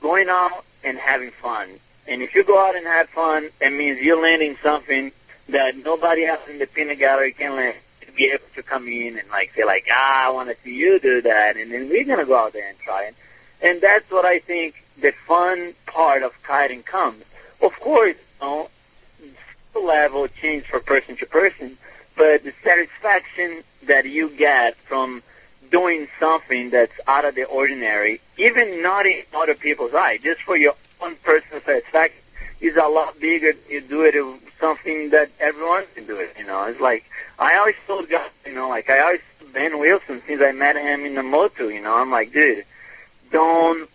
going out and having fun. And if you go out and have fun, it means you're landing something that nobody else in the peanut gallery can land. To be able to come in and say I want to see you do that, and then we're gonna go out there and try it. And that's what I think the fun part of kiting comes. Of course, the level changes from person to person, but the satisfaction that you get from doing something that's out of the ordinary, even not in other people's eyes, just for your own personal satisfaction, is a lot bigger. You do it with something that everyone can do it. It's like I always told guys, I always told Ben Wilson since I met him in the Motu. I'm like, dude, don't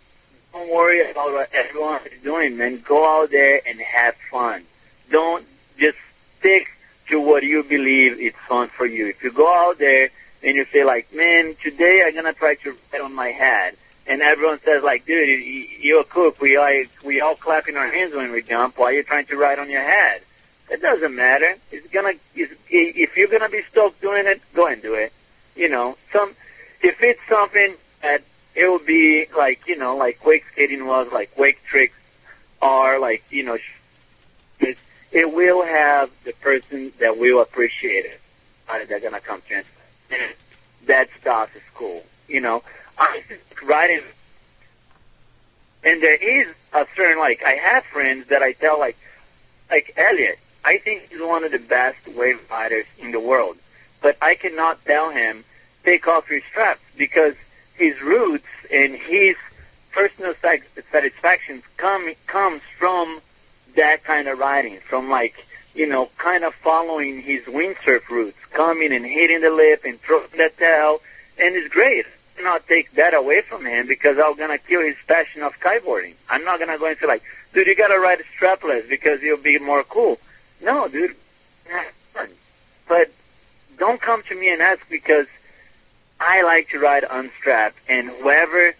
worry about what everyone is doing, man. Go out there and have fun. Don't just stick to what you believe is fun for you. If you go out there and you say man, today I'm gonna try to ride on my head. And everyone says, dude, you're a cook. We all clapping our hands when we jump. Why are you trying to ride on your head? It doesn't matter. If you're gonna be stoked doing it, go and do it. If it's something that it would be like, like wake skating was, like wake tricks are, like, it will have the person that will appreciate it. They're going to come to it. And that stuff is cool. I think riding, and there is a certain, like, I have friends that I tell, like Elliot, I think he's one of the best wave riders in the world. But I cannot tell him, take off your straps, because his roots and his personal satisfaction comes from that kind of riding, from, like, kind of following his windsurf roots, coming and hitting the lip and throwing the tail, and it's great. I cannot take that away from him because I'm going to kill his passion of kiteboarding. I'm not going to go and say, like, dude, you got to ride strapless because you'll be more cool. No, dude. But don't come to me and ask, because I like to ride unstrapped, and whoever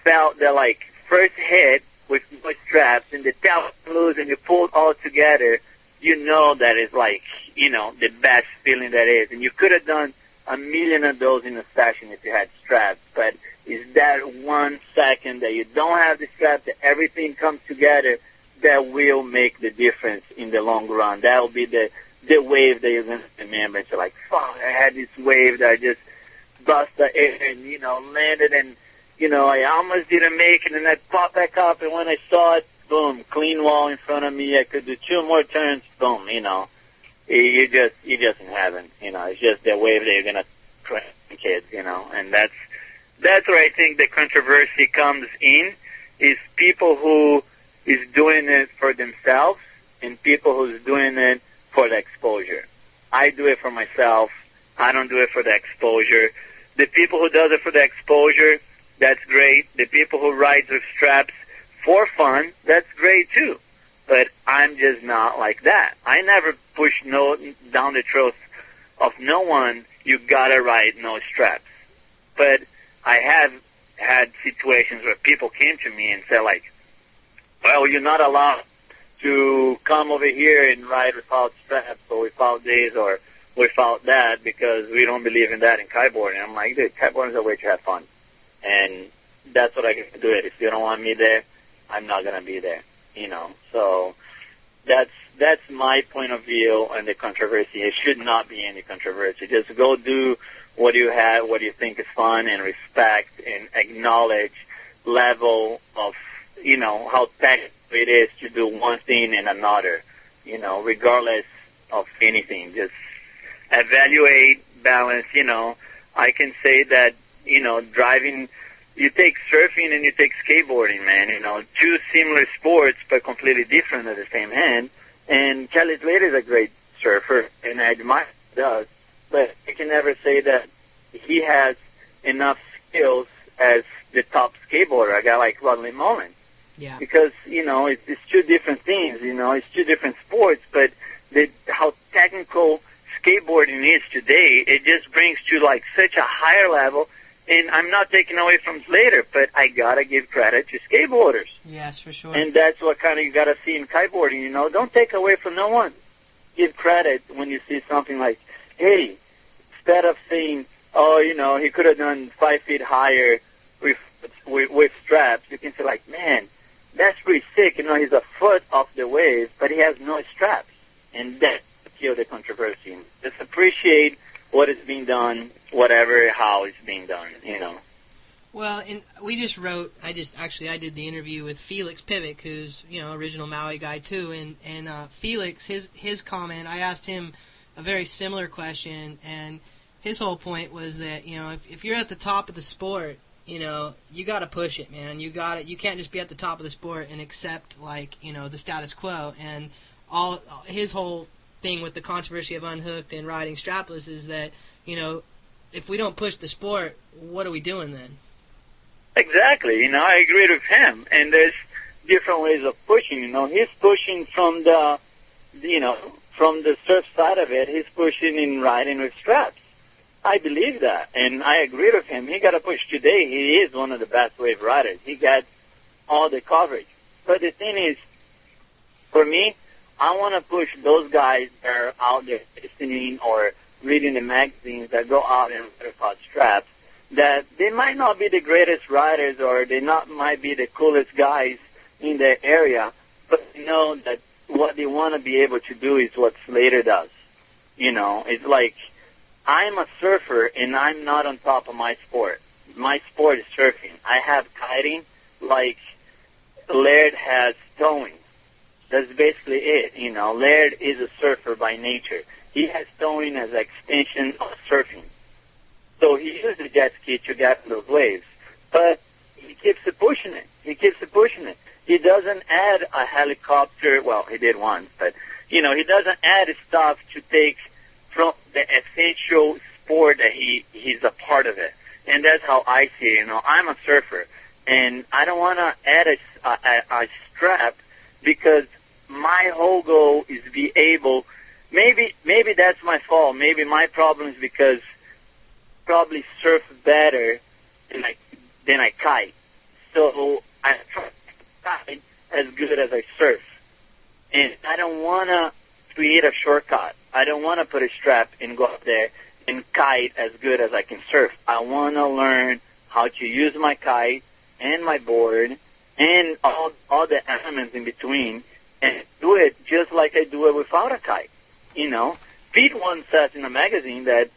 felt the, like, first hit with no straps and the tail loose and you pulled all together, that is, like, the best feeling that is. And you could have done a million of those in a session if you had straps, but it's that 1 second that you don't have the straps, that everything comes together, that will make the difference in the long run. That will be the wave that you're going to remember. It's like, fuck, I had this wave that I just bust the air and, landed, and, I almost didn't make it, and I popped back up, and when I saw it, boom, clean wall in front of me. I could do 2 more turns, boom, you're just in heaven, it's just the wave that you're going to train kids, and that's where I think the controversy comes in, is people who is doing it for themselves and people who's doing it for the exposure. I do it for myself. I don't do it for the exposure. The people who does it for the exposure, that's great. The people who rides with straps for fun, that's great too. But I'm just not like that. I never push down the throat of no one, you gotta ride no straps. But I have had situations where people came to me and said, like, well, you're not allowed to come over here and ride without straps or without this or without that, because we don't believe in that in kiteboarding. I'm like, dude, kiteboarding is a way to have fun. And that's what I can do it. If you don't want me there, I'm not going to be there, So that's my point of view on the controversy. It should not be any controversy. Just go do what you have, what you think is fun, and respect and acknowledge level of, how technical it is to do one thing and another, regardless of anything. Just evaluate, balance, I can say that, driving, you take surfing and you take skateboarding, man, 2 similar sports but completely different at the same hand. And Kelly Slater is a great surfer, and I admire he does, but I can never say that he has enough skills as the top skateboarder, a guy like Rodney Mullen. Yeah. Because, it's 2 different things, it's 2 different sports, but how technical skateboarding is today, it just brings to, like, such a higher level. And I'm not taking away from Slater, but I gotta give credit to skateboarders. Yes, for sure. And that's what kind of you gotta see in kiteboarding, Don't take away from no one. Give credit when you see something like, hey, instead of saying, oh, he could have done 5 feet higher with straps, you can say, like, man, that's pretty sick. He's a foot off the wave, but he has no straps. And that's the controversy. Just appreciate what is being done, whatever, how it's being done, Well, and we just wrote, I did the interview with Felix Pivic, who's, original Maui guy too, and Felix, his comment, I asked him a very similar question, and his whole point was that, if you're at the top of the sport, you got to push it, man. You can't just be at the top of the sport and accept, like, the status quo. And his whole thing with the controversy of unhooked and riding strapless is that, if we don't push the sport, what are we doing then? Exactly. I agree with him. And there's different ways of pushing. He's pushing from the surf side of it. He's pushing in riding with straps. I believe that, and I agree with him. He got to push today. He is one of the best wave riders. He got all the coverage. But the thing is, for me, I want to push those guys that are out there listening or reading the magazines that go out and ride without straps, that they might not be the greatest riders or they not might be the coolest guys in their area, but they know that what they want to be able to do is what Slater does. You know, it's like, I'm a surfer and I'm not on top of my sport. My sport is surfing. I have kiting like Laird has towing. That's basically it. You know, Laird is a surfer by nature. He has towing as an extension of surfing. So he uses the jet ski to get those waves. But he keeps pushing it. He keeps pushing it. He doesn't add a helicopter. Well, he did once, but, you know, he doesn't add stuff to take from the essential sport that he's a part of it. And that's how I see it. You know, I'm a surfer, and I don't want to add a strap because my whole goal is to be able, maybe that's my fault. Maybe my problem is because I probably surf better than I kite. So I try to kite as good as I surf. And I don't want to create a shortcut. I don't want to put a strap and go up there and kite as good as I can surf. I want to learn how to use my kite and my board and all the elements in between and do it just like I do it without a kite. You know, Pete once said in a magazine that,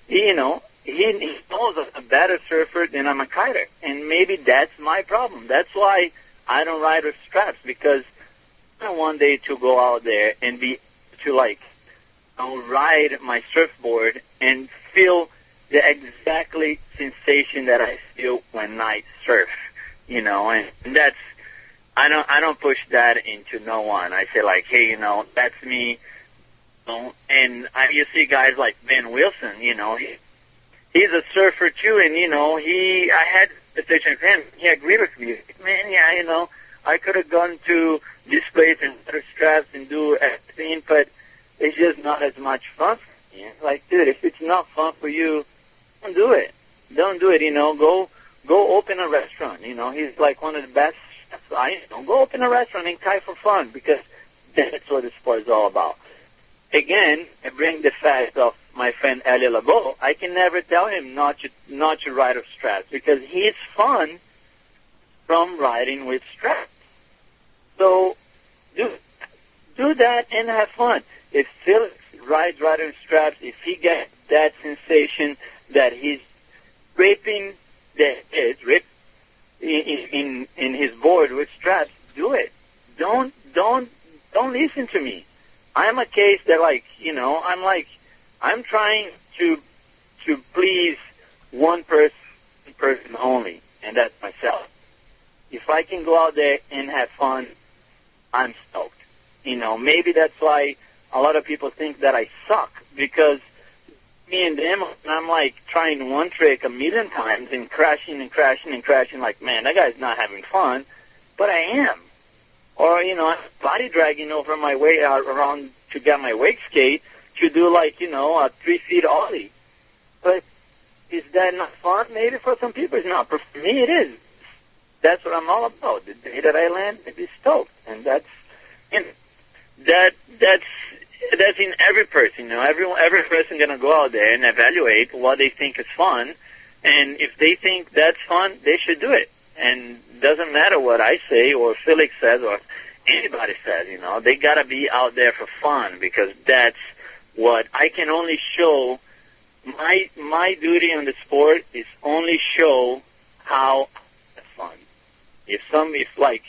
he knows I'm a better surfer than I'm a kiter. And maybe that's my problem. That's why I don't ride with straps, because I want one day to go out there and be to ride my surfboard and feel the exactly sensation that I feel when I surf, you know, and that's, I don't push that into no one. I say like, hey, you know, that's me, you know, and you see guys like Ben Wilson, you know, he's a surfer too, and you know, I had a discussion with him. He agreed with me, man. Yeah, you know, I could have gone to this place and better straps and do everything, but it's just not as much fun for me. Like, dude, if it's not fun for you, don't do it. Don't do it, you know. Go open a restaurant, you know. He's like one of the best chefs I know. Go open a restaurant and kite for fun, because that's what the sport is all about. Again, I bring the fact of my friend Elie Lebeau. I can never tell him not to ride with straps, because he's fun from riding with straps. So do that and have fun. If Felix rides riding with straps, if he gets that sensation that he's ripping the edge, in his board with straps, do it. Don't listen to me. I'm a case that, like, you know, I'm trying to please one person only, and that's myself. If I can go out there and have fun, I'm stoked. You know, maybe that's why a lot of people think that I suck, because me and them, I'm like trying one trick a million times and crashing, like, man, that guy's not having fun, but I am. Or, you know, I'm body dragging over my way out around to get my wake skate to do, like, you know, a 3-feet ollie. But is that not fun? Maybe for some people it's not, but for me it is. That's what I'm all about. The day that I land, I'd be stoked. And that's in every person, you know. Every person gonna go out there and evaluate what they think is fun, and if they think that's fun, they should do it. And doesn't matter what I say or Felix says or anybody says, you know, they gotta be out there for fun, because that's what I can only show. My duty on the sport is only show how it's fun. If like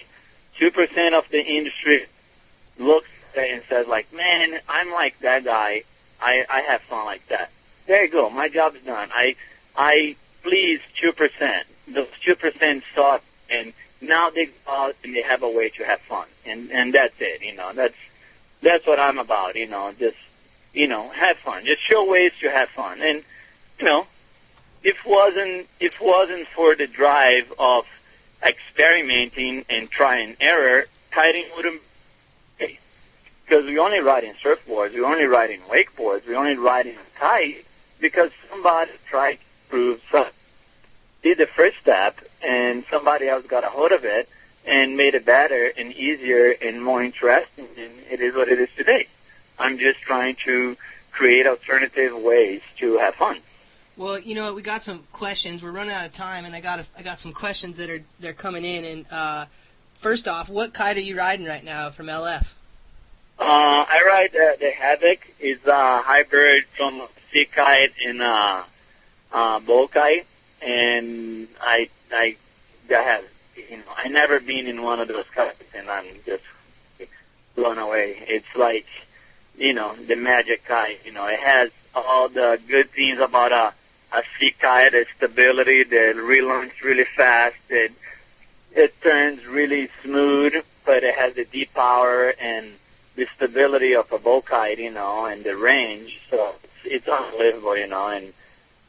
2% of the industry looks at it and says like, man, I'm like that guy, I have fun like that. There you go. My job's done. I please 2%. Those 2% saw it, and now they go out and they have a way to have fun. And that's it, you know. That's what I'm about, you know. Just, you know, have fun. Just show ways to have fun. And, you know, if it wasn't for the drive of experimenting and try and error, kiting wouldn't be. Because we only ride in surfboards, we only ride in wakeboards, we only ride in kite because somebody tried to prove something. Did the first step, and somebody else got a hold of it and made it better and easier and more interesting, and it is what it is today. I'm just trying to create alternative ways to have fun. Well, you know, we got some questions. We're running out of time, and I got some questions they're coming in. And first off, what kite are you riding right now from LF? I ride the Havoc. It's a hybrid from sea kite and bow kite, and I have, you know, I never been in one of those kites, and I'm just blown away. It's like, you know, the magic kite. You know, it has all the good things about a sea kite: the stability, the relaunch really fast, it turns really smooth, but it has the deep power and the stability of a bow kite, you know, and the range. So it's unbelievable, you know, and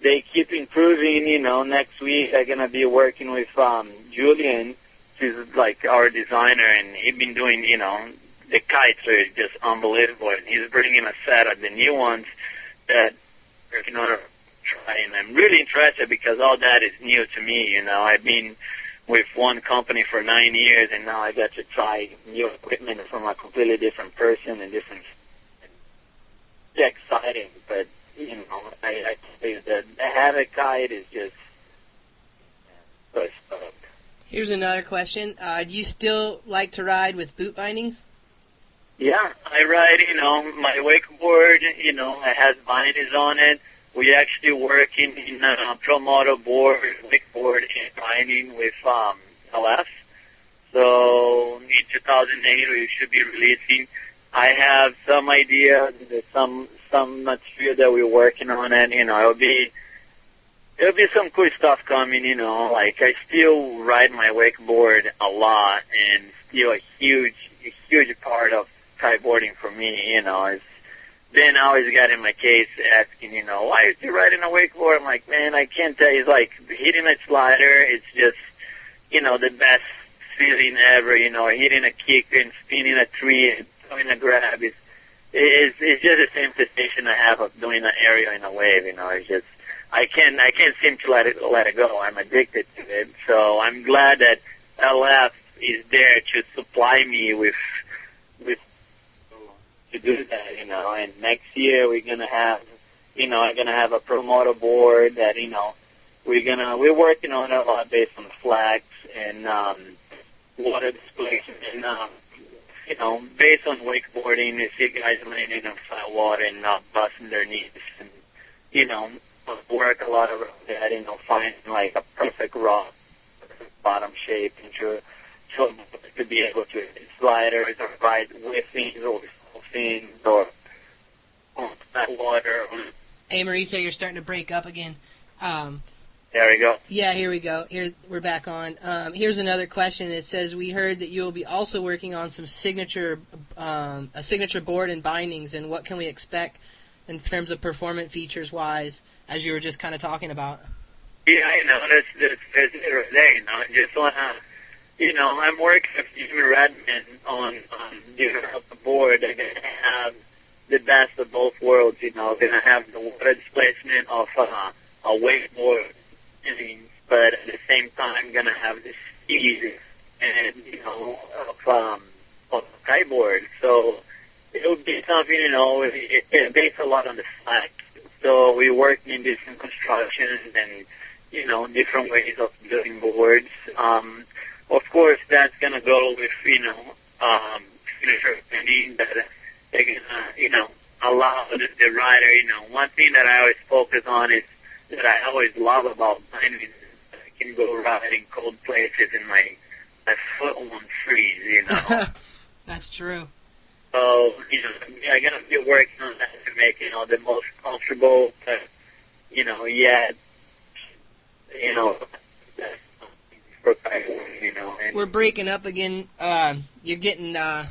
they keep improving. You know, next week I'm going to be working with Julian, who's like our designer, and he's been doing, you know, the kites are just unbelievable. And he's bringing a set of the new ones that we're going to try, and I'm really interested because all that is new to me, you know. I've been with one company for 9 years, and now I got to try new equipment from a completely different person and different. It's exciting, but you know, I tell you that the Havoc kite is just so stoked. Here's another question. Do you still like to ride with boot bindings? Yeah, I ride. You know, my wakeboard. You know, it has bindings on it. We actually working in a Pro Moto board, wakeboard, and binding with LF. So in 2008, we should be releasing. I have some idea. There's some material that we're working on, and you know, there'll be some cool stuff coming. You know, like I still ride my wakeboard a lot, and still a huge part of kiteboarding for me. You know, it's. Then I always got in my case asking, you know, why is he riding a wakeboard? I'm like, man, I can't tell you. It's like hitting a slider. It's just, you know, the best feeling ever. You know, hitting a kick and spinning a tree and doing a grab. It's just the same sensation I have of doing an aerial in a wave. You know, it's just I can't seem to let it go. I'm addicted to it. So I'm glad that LF is there to supply me with to do that, you know. And next year we're gonna have, you know, I'm gonna have a Pro Moto board that, you know, we're working on it a lot based on flags and water displacement and you know, based on wakeboarding. You see guys landing on flat water and not busting their knees, and you know, work a lot around that, you know, find like a perfect rock, bottom shape, and to be able to hit sliders or ride whiffings or things or on flat water. Hey, Mauricio, you're starting to break up again. There we go. Yeah, here we go. Here we're back on. Here's another question. It says, we heard that you'll be also working on some a signature board and bindings, and what can we expect in terms of performance features wise, as you were just kind of talking about? Yeah, you know, that's it right there. You know, just wanna. You know, I'm working with Jimmy Redman on the board. They're going to have the best of both worlds, you know. They're going to have the water displacement of a wakeboard, but at the same time going to have the speed and, you know, of a kiteboard. So it'll be something, you know, it's based a lot on the slack. So we're working in different constructions and, you know, different ways of building boards. Of course, that's going to go with, you know, finisher bending that they're going to, you know, allow the rider, you know. One thing that I always focus on is that I always love about binding is that I can go riding cold places and my foot won't freeze, you know. That's true. So, you know, I'm going to be working on that to make, you know, the most comfortable, you know, yet, you know, you know, and we're breaking up again. You're getting. I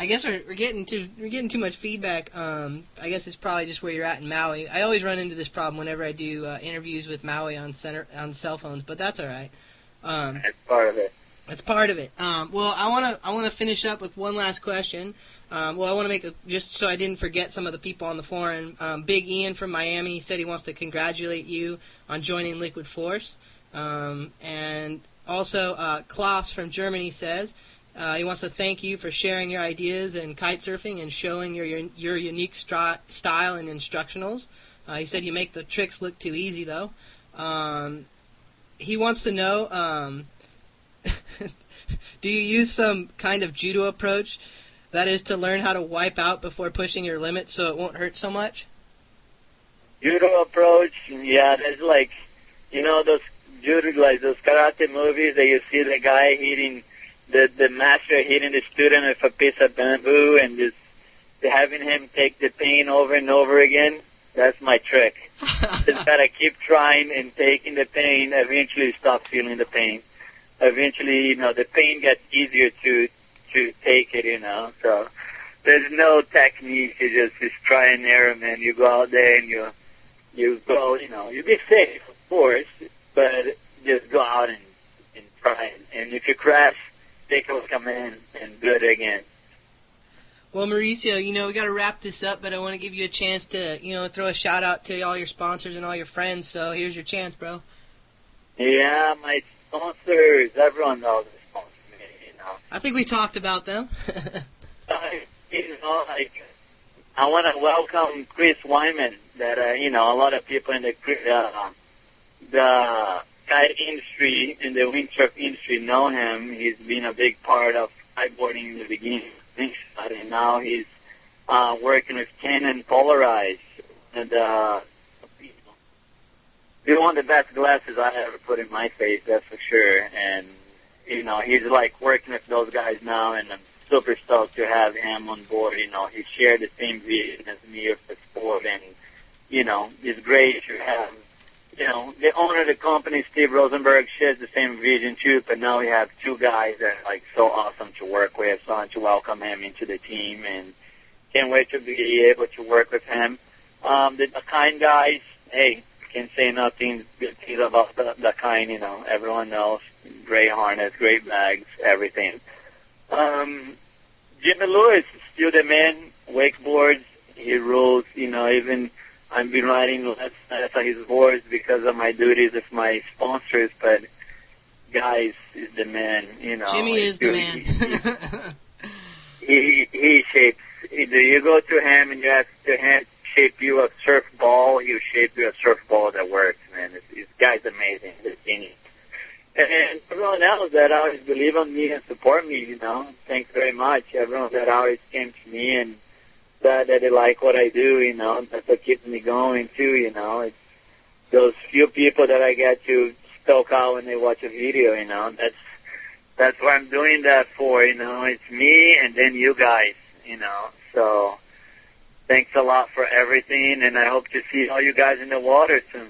guess we're getting too much feedback. I guess it's probably just where you're at in Maui. I always run into this problem whenever I do interviews with Maui on cell phones, but that's all right. That's part of it. That's part of it. Well, I wanna finish up with one last question. I want to make just so I didn't forget some of the people on the forum. Big Ian from Miami said he wants to congratulate you on joining Liquid Force, and also, Klaus from Germany says he wants to thank you for sharing your ideas in kite surfing and showing your unique style and instructionals. He said you make the tricks look too easy, though. He wants to know, do you use some kind of judo approach? That is to learn how to wipe out before pushing your limit so it won't hurt so much? Judo approach, yeah, there's like, those judo, like those karate movies that you see the guy hitting, the master hitting the student with a piece of bamboo and just having him take the pain over and over again. That's my trick. Just gotta keep trying and taking the pain, eventually stop feeling the pain. Eventually, the pain gets easier to take it, so there's no technique, you just try and error, man. You go out there and you go, you be safe, of course, but just go out and try it. And if you crash, take a look in and do it again. Well, Mauricio, we got to wrap this up, but I want to give you a chance to, throw a shout out to all your sponsors and all your friends, so here's your chance, bro. Yeah, my sponsors, everyone knows the sponsors. I think we talked about them. I want to welcome Chris Wyman. That a lot of people in the kite industry, in the windsurf industry, know him. He's been a big part of kiteboarding in the beginning, and now he's working with Canon Polarized. And he's one of the best glasses I ever put in my face, that's for sure. And he's like working with those guys now, and I'm super stoked to have him on board. He shared the same vision as me of the sport, and, it's great to have, the owner of the company, Steve Rosenberg, shares the same vision too, but now we have two guys that are like so awesome to work with, so I want to welcome him into the team, and can't wait to be able to work with him. The kind guys, hey, can't say nothing good things about the kind, everyone knows. Great harness, great bags, everything. Jimmy Lewis, still the man, wakeboards, he rules, even I've been riding less on his boards because of my duties with my sponsors, but guys is the man, Jimmy is the man. He shapes, you go to him and you ask to him shape you a surf ball, he'll shape you a surf ball that works, man. This guy's amazing, this genius. And everyone else that always believe in me and support me, thanks very much. Everyone that always came to me and said that they like what I do, that's what keeps me going too, It's those few people that I get to stoke out when they watch a video, That's what I'm doing that for, It's me and then you guys, So thanks a lot for everything, and I hope to see all you guys in the water soon.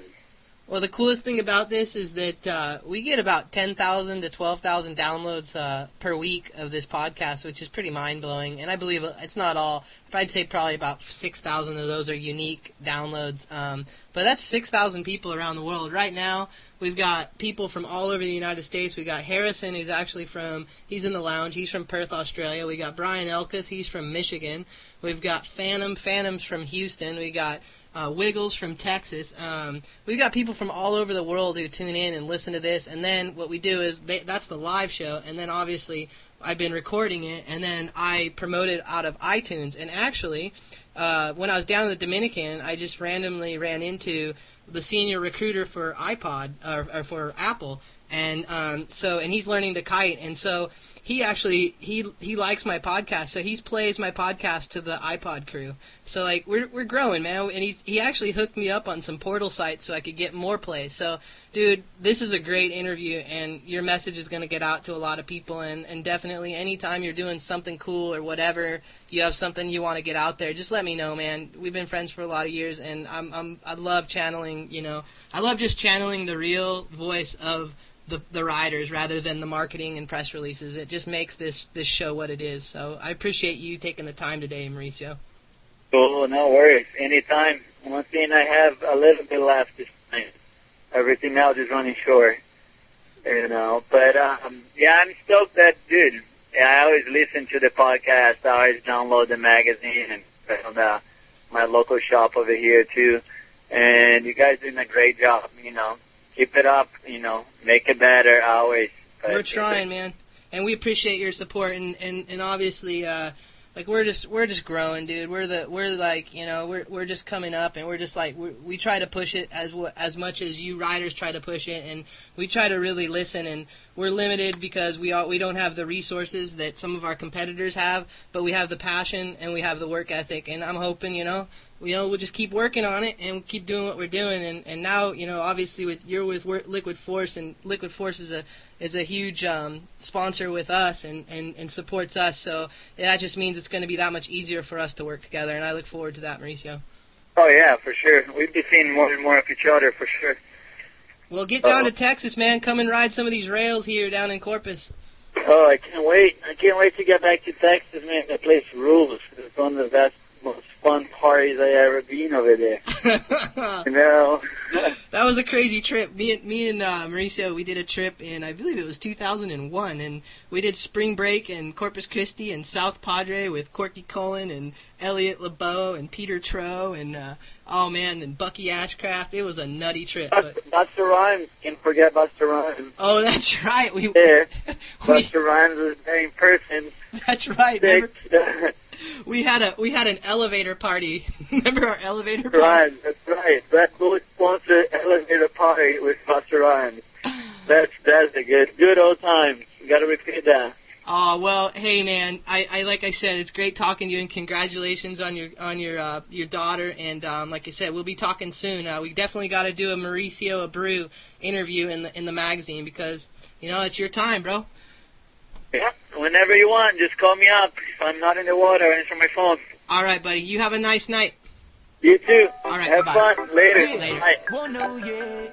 Well, the coolest thing about this is that we get about 10,000 to 12,000 downloads per week of this podcast, which is pretty mind-blowing. And I believe it's not all. I'd say probably about 6,000 of those are unique downloads. But that's 6,000 people around the world. Right now, we've got people from all over the United States. We've got Harrison, who's actually he's in the lounge. He's from Perth, Australia. We got Brian Elkus. He's from Michigan. We've got Phantom's from Houston. We got Wiggles from Texas. We've got people from all over the world who tune in and listen to this, and then what we do is that's the live show, and then obviously I've been recording it, and then I promote it out of iTunes. And actually, when I was down in the Dominican, I just randomly ran into the senior recruiter for iPod, or for Apple, and he's learning to kite, and so he actually he likes my podcast, so he plays my podcast to the iPod crew. So like we're growing, man, and he actually hooked me up on some portal sites so I could get more plays. So dude, this is a great interview, and your message is going to get out to a lot of people, and definitely anytime you're doing something cool or whatever, you have something you want to get out there, just let me know, man. We've been friends for a lot of years, and I love channeling, I love just channeling the real voice of the riders rather than the marketing and press releases. It just makes this show what it is. So I appreciate you taking the time today, Mauricio. Oh, no worries. Anytime. One thing I have a little bit left is time. Everything else is running short. But yeah, I'm stoked that, dude. Yeah, I always listen to the podcast. I always download the magazine and from my local shop over here too. And you guys doing a great job, Keep it up, make it better always. We're trying, man. And we appreciate your support. And obviously, like we're just growing, dude. We're like, you know, we're just coming up, and we're just like we try to push it as much as you riders try to push it, and we try to really listen. And we're limited because we don't have the resources that some of our competitors have, but we have the passion and we have the work ethic. And I'm hoping, we'll just keep working on it and keep doing what we're doing. And now, obviously you're with Liquid Force, and Liquid Force is a huge sponsor with us and supports us. So that just means it's going to be that much easier for us to work together. And I look forward to that, Mauricio. Oh yeah, for sure. We'll be seeing more and more of each other for sure. Well, get down to Texas, man. Come and ride some of these rails here down in Corpus. Oh, I can't wait. I can't wait to get back to Texas, man. That place rules. It's one of the best, most fun parties I ever been over there. That was a crazy trip. Me and Mauricio, we did a trip in, I believe it was 2001, and we did spring break in Corpus Christi and South Padre with Corky Cullen and Elliot LeBeau and Peter Trow and and Bucky Ashcraft. It was a nutty trip. Buster Rhymes, can't forget Buster Rhymes. Oh, that's right. Buster Rhymes was there in person. That's right. We had an elevator party. Remember our elevator party? That's right. That Bullet sponsored elevator party with Buster Rhymes. That's a good old time. You got to repeat that. Oh, well, hey man, I like I said, it's great talking to you, and congratulations on your daughter. And like I said, we'll be talking soon. We definitely got to do a Mauricio Abreu interview in the magazine, because it's your time, bro. Yeah, whenever you want, just call me up. If I'm not in the water, answer my phone. All right, buddy. You have a nice night. You too. All right, have bye-bye. fun. Later. Later. Bye. Wanna know, yeah.